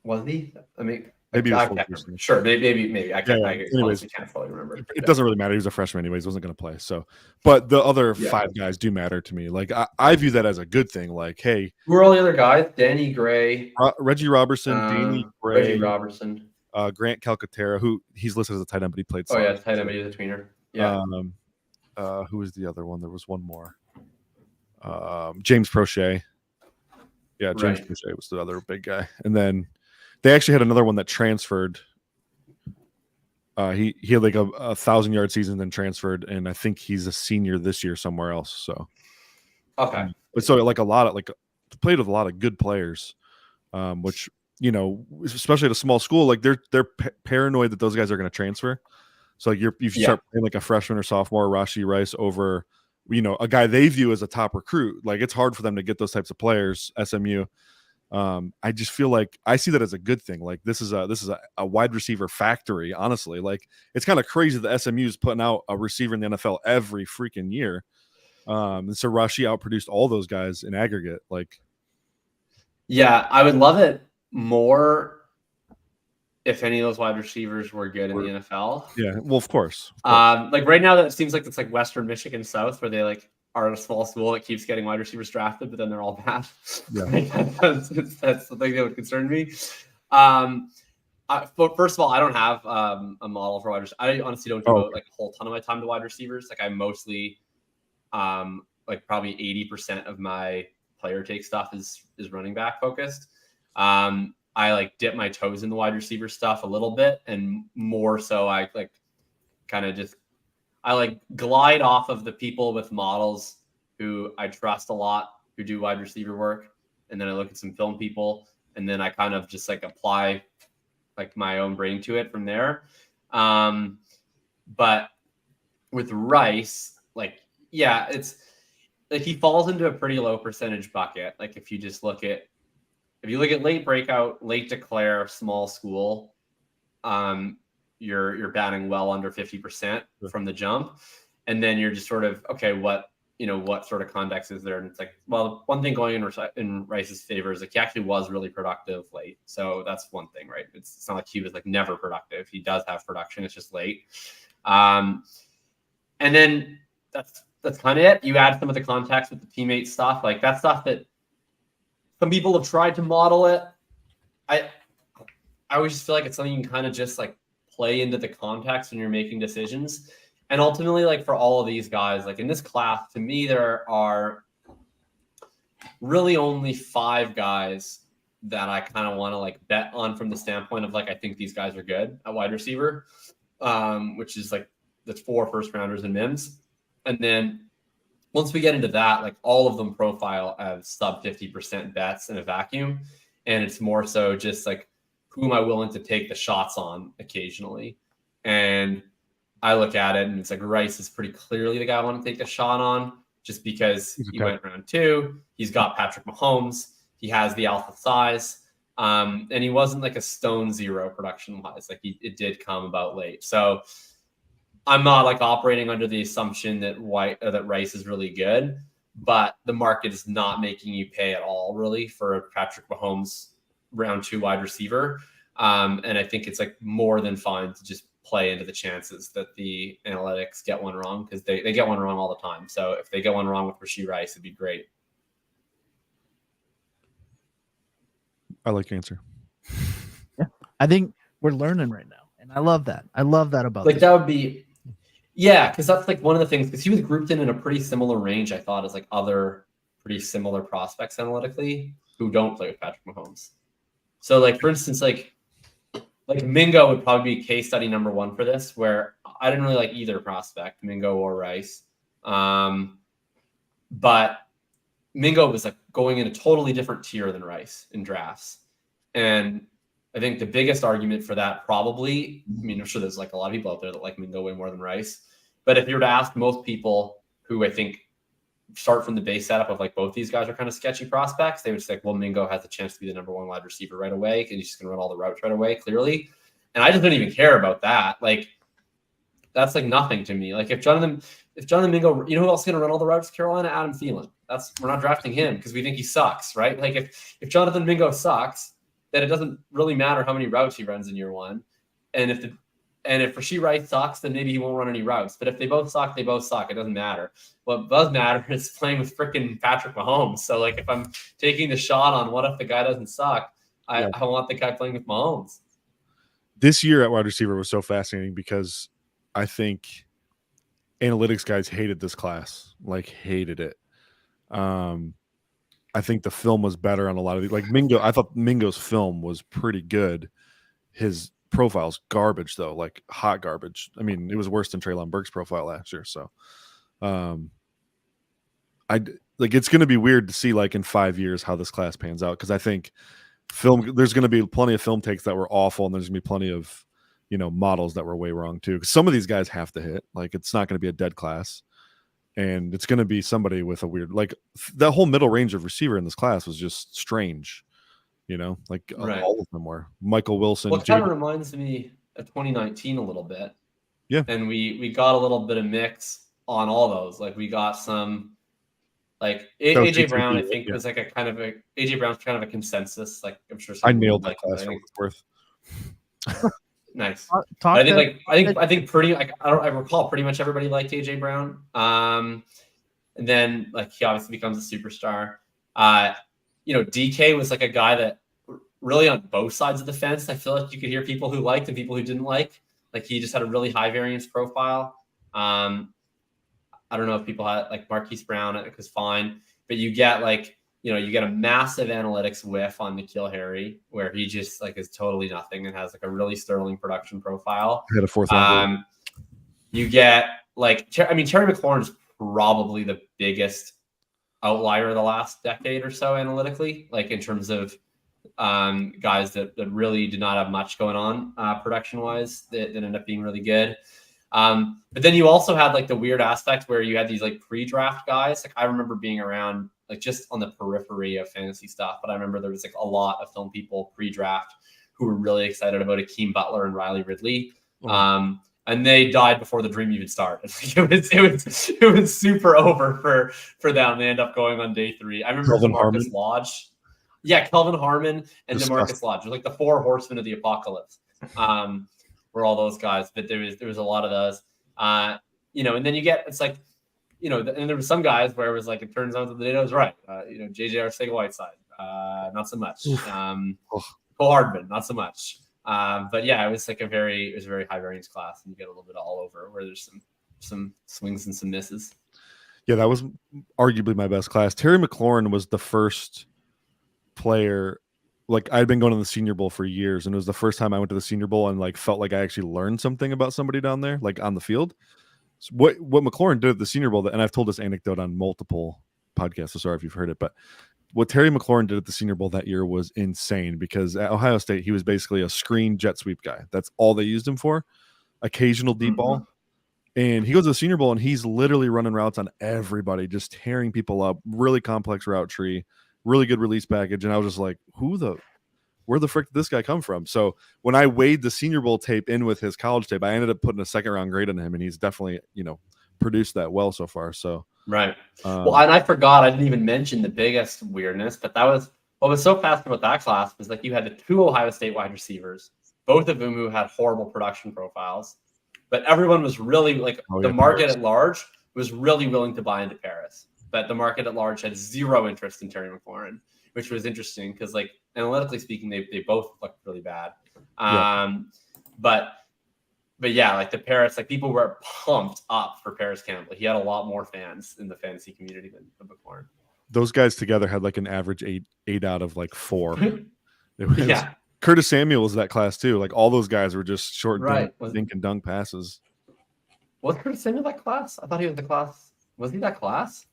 Was he? I mean, maybe I can't remember. Sure, maybe. I can't. Anyways, I can't fully remember. It doesn't really matter. He was a freshman anyways. Wasn't going to play. So, but the other 5 guys do matter to me. Like I view that as a good thing. Like, hey, who are all the other guys? Danny Gray, Reggie Robertson, Danny Gray, Reggie Robertson, Grant Calcaterra, who he's listed as a tight end, but he played. Oh yeah, tight end, but he's a tweener. Yeah. Who was the other one? There was one more. James Prochet. Yeah, James Prochet was the other big guy, and then they actually had another one that transferred. He had like a 1,000-yard season, then transferred, and I think he's a senior this year somewhere else. So, okay, but so like played with a lot of good players, which especially at a small school, like they're paranoid that those guys are going to transfer. So like you start playing like a freshman or sophomore Rashee Rice over, a guy they view as a top recruit. Like it's hard for them to get those types of players. SMU. I just feel like I see that as a good thing. Like this is a wide receiver factory. Honestly, like it's kind of crazy that SMU is putting out a receiver in the NFL every freaking year. And so Rashee outproduced all those guys in aggregate. Like, yeah, I would love it more if any of those wide receivers were good in the NFL. Yeah, well, of course. Like right now, that seems like it's like Western Michigan South, where they like are a small school that keeps getting wide receivers drafted, but then they're all bad. Yeah, that's the thing that would concern me. But first of all, I don't have a model for wide receivers. I honestly don't devote like a whole ton of my time to wide receivers. Like I mostly, like probably 80% of my player take stuff is running back focused. I like dip my toes in the wide receiver stuff a little bit, and more so I like kind of just glide off of the people with models who I trust a lot who do wide receiver work, and then I look at some film people, and then I kind of just like apply like my own brain to it from there. But with Rice, like it's like he falls into a pretty low percentage bucket. Like if you look at late breakout, late declare, small school, you're batting well under 50% from the jump. And then you're just sort of, okay, what sort of context is there? And it's like, well, one thing going in Rice's favor is like he actually was really productive late. So that's one thing, right? It's not like he was like never productive. He does have production. It's just late. And then that's kind of it. You add some of the context with the teammate stuff, like that stuff that some people have tried to model it. I always just feel like it's something you can kind of just like play into the context when you're making decisions. And ultimately, like for all of these guys, like in this class, to me, there are really only 5 guys that I kind of want to like bet on from the standpoint of like, I think these guys are good at wide receiver, which is like that's 4 first rounders and Mims. And then once we get into that, like all of them profile as sub 50% bets in a vacuum. And it's more so just like, who am I willing to take the shots on occasionally? And I look at it and it's like Rice is pretty clearly the guy I want to take the shot on, just because he went round 2. He's got Patrick Mahomes. He has the alpha size. And he wasn't like a stone zero production wise. Like it did come about late. So I'm not like operating under the assumption that Rice is really good, but the market is not making you pay at all really for Patrick Mahomes round 2 wide receiver. And I think it's like more than fine to just play into the chances that the analytics get one wrong, because they get one wrong all the time. So if they get one wrong with Rashee Rice, it'd be great. I like your answer. Yeah, I think we're learning right now, and I love that. I love that about like this. That would be, yeah, because that's like one of the things, because he was grouped in a pretty similar range, I thought, as like other pretty similar prospects analytically who don't play with Patrick Mahomes. So like, for instance, like Mingo would probably be case study number 1 for this, where I didn't really like either prospect, Mingo or Rice. But Mingo was like going in a totally different tier than Rice in drafts. And I think the biggest argument for that probably, I mean, I'm sure there's like a lot of people out there that like Mingo way more than Rice. But if you were to ask most people who I think start from the base setup of like both these guys are kind of sketchy prospects, they would say, well, Mingo has a chance to be the number 1 wide receiver right away, and he's just going to run all the routes right away, clearly. And I just don't even care about that. Like, that's like nothing to me. Like if Jonathan Mingo, you know who else is going to run all the routes? Carolina, Adam Thielen. We're not drafting him because we think he sucks, right? Like if Jonathan Mingo sucks, then it doesn't really matter how many routes he runs in year 1. And if Rashee Rice sucks, then maybe he won't run any routes. But if they both suck, they both suck. It doesn't matter. What does matter is playing with freaking Patrick Mahomes. So like if I'm taking the shot on what if the guy doesn't suck, I want the guy playing with Mahomes. This year at wide receiver was so fascinating because I think analytics guys hated this class, like hated it. I think the film was better on a lot of these. Like Mingo, I thought Mingo's film was pretty good. His profile's garbage though, like hot garbage. I mean, it was worse than Treylon Burks' profile last year. So, it's going to be weird to see like in 5 years how this class pans out, because I think there's going to be plenty of film takes that were awful, and there's going to be plenty of models that were way wrong too. Because some of these guys have to hit. Like it's not going to be a dead class. And it's going to be somebody with a weird, like that whole middle range of receiver in this class was just strange, like right. All of them were. Michael Wilson. Well, it kind of reminds me of 2019 a little bit. Yeah. And we got a little bit of mix on all those. Like we got some, like AJ Brown, I think was like AJ Brown's kind of a consensus. Like I'm sure I nailed that class for what it's worth. Nice. I think pretty like I recall pretty much everybody liked AJ Brown. And then like he obviously becomes a superstar. DK was like a guy that really on both sides of the fence. I feel like you could hear people who liked and people who didn't like. Like he just had a really high variance profile. I don't know if people had like Marquise Brown, it was fine, but you get like, you get a massive analytics whiff on N'Keal Harry, where he just like is totally nothing and has like a really sterling production profile. He had a 4th round. You get like, Terry McLaurin is probably the biggest outlier of the last decade or so analytically, like in terms of guys that really did not have much going on production wise that ended up being really good. But then you also had like the weird aspect where you had these like pre-draft guys. Like I remember being around like just on the periphery of fantasy stuff, but I remember there was like a lot of film people pre-draft who were really excited about Akeem Butler and Riley Ridley. And they died before the dream even started. It was super over for them. They end up going on day 3. I remember DeMarcus Lodge. Yeah, Kelvin Harmon and DeMarcus Lodge. They're like the 4 horsemen of the apocalypse. Were all those guys, but there was a lot of those. And then you get, it's like, and there were some guys where it was like, it turns out that the data was right. JJ Arcega-Whiteside, not so much. Cole Hardman, not so much. But yeah, it was like a very high variance class, and you get a little bit all over where there's some swings and some misses. Yeah, that was arguably my best class. Terry McLaurin was the first player. Like I'd been going to the Senior Bowl for years, and it was the first time I went to the Senior Bowl and like felt like I actually learned something about somebody down there, like on the field. what McLaurin did at the Senior Bowl, and I've told this anecdote on multiple podcasts, so sorry if you've heard it, but what Terry McLaurin did at the Senior Bowl that year was insane, because at Ohio State, he was basically a screen jet sweep guy. That's all they used him for, occasional deep ball. And he goes to the Senior Bowl, and he's literally running routes on everybody, just tearing people up, really complex route tree, really good release package. And I was just like, where the frick did this guy come from? So when I weighed the Senior Bowl tape in with his college tape, I ended up putting a second round grade on him, and he's definitely, produced that well so far. So right. Well, and I forgot, I didn't even mention the biggest weirdness, but that was what was so fascinating about that class was like you had the 2 Ohio State wide receivers, both of whom who had horrible production profiles, but everyone was really like the market at large was really willing to buy into Paris, but the market at large had zero interest in Terry McLaurin, which was interesting because like analytically speaking, they both looked really bad. But yeah, like the Paris, like people were pumped up for Paris Campbell. He had a lot more fans in the fantasy community than McLaurin. Those guys together had like an average eight out of like 4. Curtis Samuel was that class too. Like all those guys were just short dink and dunk passes. Was Curtis Samuel that class? I thought he was the class. Was he that class?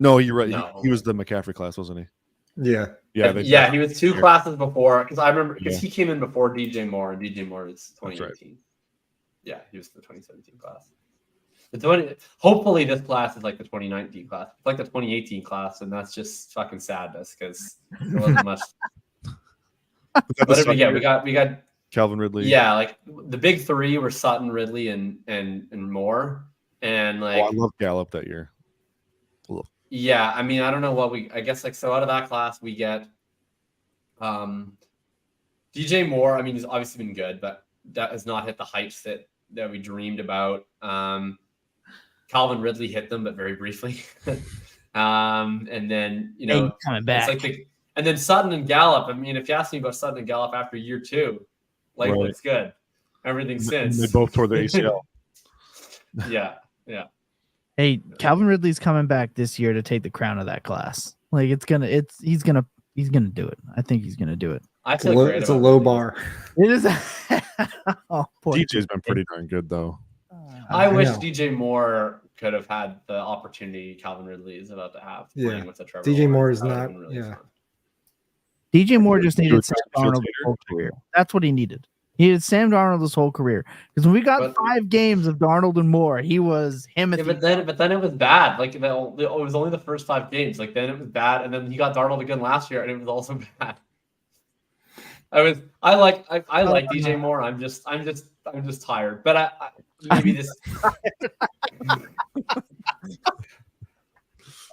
No, you're right. No. He was the McCaffrey class, wasn't he? Yeah. He was 2 classes before, because I remember he came in before DJ Moore, and DJ Moore was 2018. Right. Yeah, he was the 2017 class. Hopefully this class is like the 2019 class. It's like the 2018 class, and that's just fucking sadness because there wasn't much. Whatever, we got Calvin Ridley. Yeah, like the big 3 were Sutton, Ridley, and Moore. And like I love Gallup that year. Yeah, I mean, I don't know what I guess like so out of that class we get DJ Moore. I mean, he's obviously been good, but that has not hit the heights that we dreamed about. Calvin Ridley hit them, but very briefly. And then coming back. It's like and then Sutton and Gallup. I mean, if you ask me about Sutton and Gallup after year 2, like looks good. Everything since they both tore the ACL. Yeah. Hey, Calvin Ridley's coming back this year to take the crown of that class. Like he's gonna do it. I think he's gonna do it. I feel great. It's a low bar. It is. DJ's been pretty darn good though. I wish DJ Moore could have had the opportunity Calvin Ridley is about to have. Yeah, with the Trevor DJ Moore is Lawrence. not. Really fun. DJ Moore just needed Sam Darnold his whole career. That's what he needed. He needed Sam Darnold his whole career. Because when we got 5 games of Darnold and Moore, he was Himothy. Yeah, but then it was bad. Like it was only the first 5 games. Like then it was bad, and then he got Darnold again last year, and it was also bad. I like DJ Moore. I'm just tired. But I maybe this.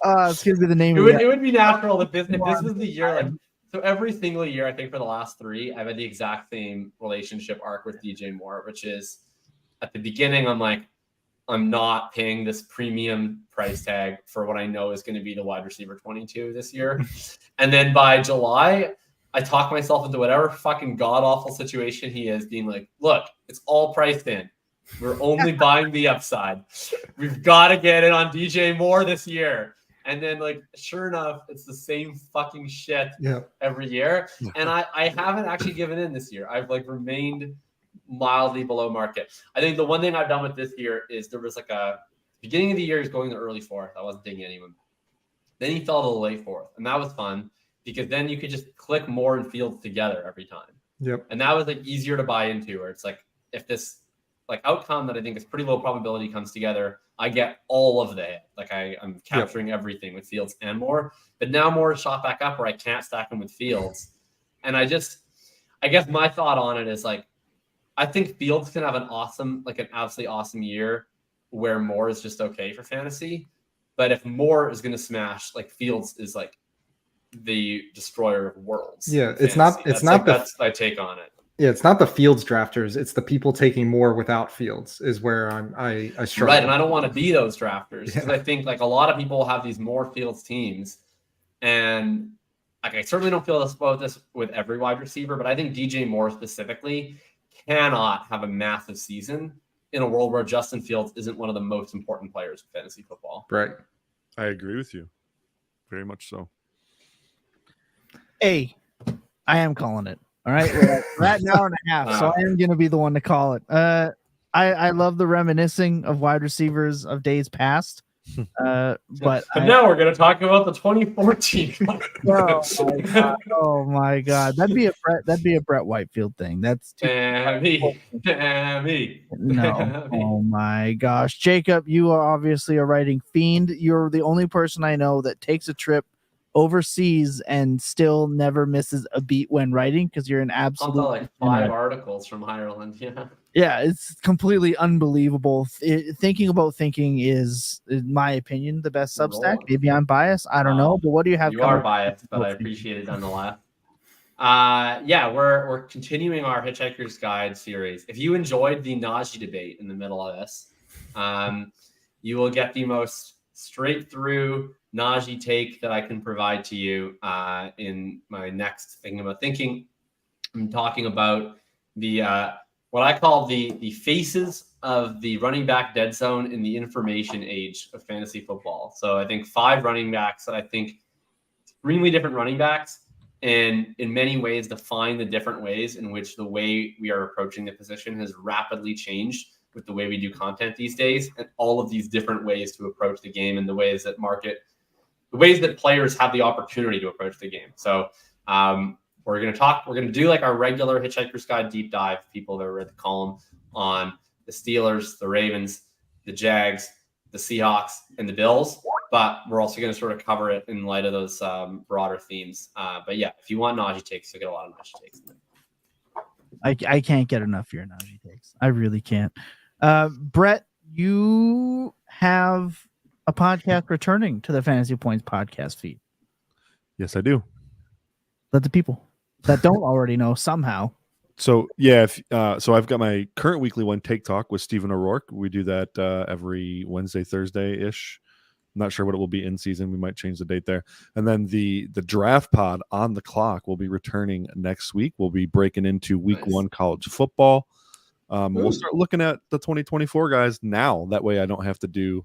It's gonna be the name. It would be natural if this was the year. Like so, every single year, I think for the last 3, I've had the exact same relationship arc with DJ Moore, which is at the beginning, I'm like, I'm not paying this premium price tag for what I know is going to be the wide receiver 22 this year, and then by July, I talk myself into whatever fucking god-awful situation he is, being like, look, it's all priced in. We're only buying the upside. We've got to get it on DJ Moore this year. And then, like, sure enough, it's the same fucking shit every year. And I haven't actually given in this year. I've, like, remained mildly below market. I think the one thing I've done with this year is there was, like, a beginning of the year, he's going to early 4th. I wasn't taking anyone. Then he fell to the late 4th. And that was fun. Because then you could just click Moore and Fields together every time. Yep. And that was like easier to buy into, where it's like if this like outcome that I think is pretty low probability comes together, I get all of the like I'm capturing everything with Fields and Moore. But now Moore is shot back up where I can't stack him with Fields. And I guess my thought on it is like I think Fields can have an absolutely awesome year where Moore is just okay for fantasy. But if Moore is gonna smash, like Fields is like the destroyer of worlds. Yeah, that's my take on it. Yeah, it's not the Fields drafters, it's the people taking more without Fields is where I struggle. Right, and I don't want to be those drafters because I think like a lot of people have these more Fields teams, and like I certainly don't feel about this with every wide receiver, but I think DJ Moore specifically cannot have a massive season in a world where Justin Fields isn't one of the most important players in fantasy football. Right. I agree with you. Very much so. Hey, I am calling it. All right. We're at an hour and a half, so I am going to be the one to call it. I I love the reminiscing of wide receivers of days past. But now we're going to talk about the 2014. Oh my God. That'd be a Brett Whitefield thing. That's too me. No. Oh my gosh. Jacob, you are obviously a writing fiend. You're the only person I know that takes a trip overseas and still never misses a beat when writing because you're an absolute like 5 articles from Ireland. Yeah, it's completely unbelievable. Thinking about thinking is, in my opinion, the best Substack. Maybe I'm biased. I don't know. But what do you have? You are biased, but I appreciate it nonetheless. We're continuing our Hitchhiker's Guide series. If you enjoyed the Najee debate in the middle of this, you will get the most straight through Najee take that I can provide to you in my next Thinking About Thinking. I'm talking about the what I call the faces of the running back dead zone in the information age of fantasy football. So I think 5 running backs that I think extremely different running backs, and in many ways define the different ways in which the way we are approaching the position has rapidly changed with the way we do content these days, and all of these different ways to approach the game and the ways that players have the opportunity to approach the game. So we're going to do like our regular Hitchhiker's Guide deep dive, people that read the column, on the Steelers, the Ravens, the Jags, the Seahawks, and the Bills. But we're also going to sort of cover it in light of those broader themes. But yeah, if you want Najee takes, you'll get a lot of Najee takes. I can't get enough of your Najee takes. I really can't. Brett, you have a podcast returning to the Fantasy Points podcast feed. Yes, I do. Let the people that don't already know somehow. So yeah, so I've got my current weekly one, Take Talk with Stephen O'Rourke. We do that every Wednesday, Thursday ish. I'm not sure what it will be in season. We might change the date there. And then the draft pod On the Clock will be returning next week. We'll be breaking into week 1 college football. We'll start looking at the 2024 guys now. That way I don't have to do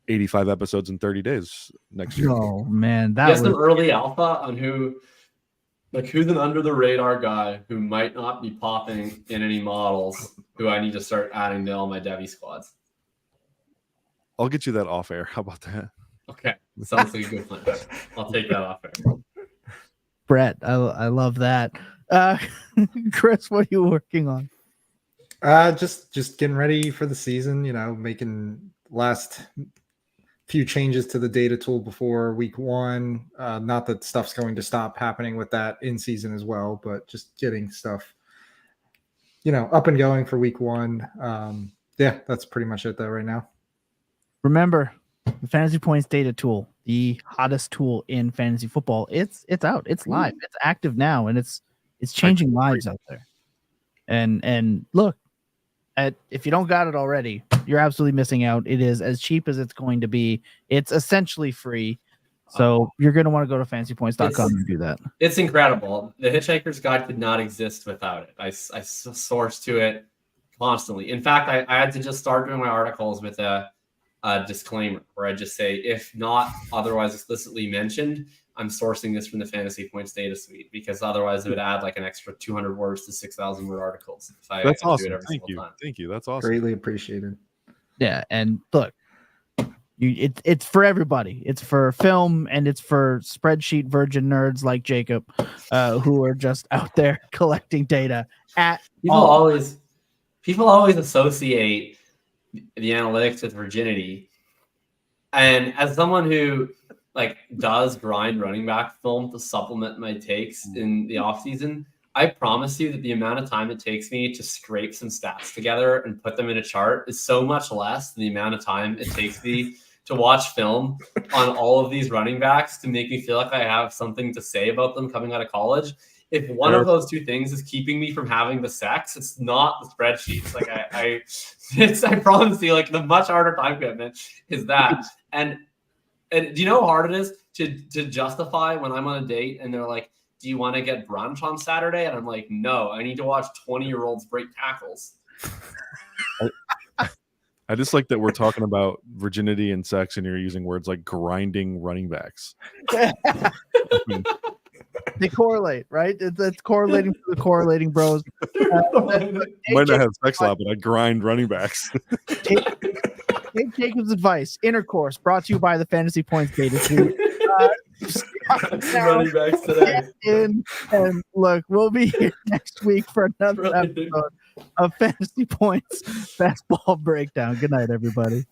85 episodes in 30 days next year. Oh man, that was some early alpha on who's an under the radar guy who might not be popping in any models who I need to start adding to all my Devi squads. I'll get you that off air. How about that? Okay. Sounds like a good plan. I'll take that off air. Brett, I love that. Chris, what are you working on? Just getting ready for the season, making last few changes to the data tool before week 1. Not that stuff's going to stop happening with that in season as well, but just getting stuff, up and going for week 1. Yeah, that's pretty much it though right now. Remember, the Fantasy Points data tool, the hottest tool in fantasy football. It's out. It's live. It's active now, and it's changing lives out there. And look, if you don't got it already, you're absolutely missing out. It is as cheap as it's going to be. It's essentially free. So you're going to want to go to fantasypoints.com and do that. It's incredible. The Hitchhiker's Guide could not exist without it. I source to it constantly. In fact, I had to just start doing my articles with a disclaimer where I just say, if not otherwise explicitly mentioned, I'm sourcing this from the Fantasy Points data suite, because otherwise it would add like an extra 200 words to 6,000 word articles. That's awesome. Thank you. That's awesome. Greatly appreciated. Yeah, and look, it's for everybody. It's for film, and it's for spreadsheet virgin nerds like Jacob, who are just out there collecting data. People always associate the analytics with virginity, and as someone who does grind running back film to supplement my takes in the off season, I promise you that the amount of time it takes me to scrape some stats together and put them in a chart is so much less than the amount of time it takes me to watch film on all of these running backs to make me feel like I have something to say about them coming out of college. If one of those two things is keeping me from having the sex, it's not the spreadsheets. I promise you, the much harder time commitment is that. And do you know how hard it is to justify when I'm on a date and they're like, do you want to get brunch on Saturday? And I'm like, no, I need to watch 20-year-olds break tackles. I just like that we're talking about virginity and sex, and you're using words like grinding running backs. They correlate, right? It's correlating to the correlating bros. Might not have sex a lot, but I grind running backs. Take Jacob's advice. Intercourse brought to you by the Fantasy Points Beta team. Running backs today. And look, we'll be here next week for another episode of Fantasy Points Fastball Breakdown. Good night, everybody.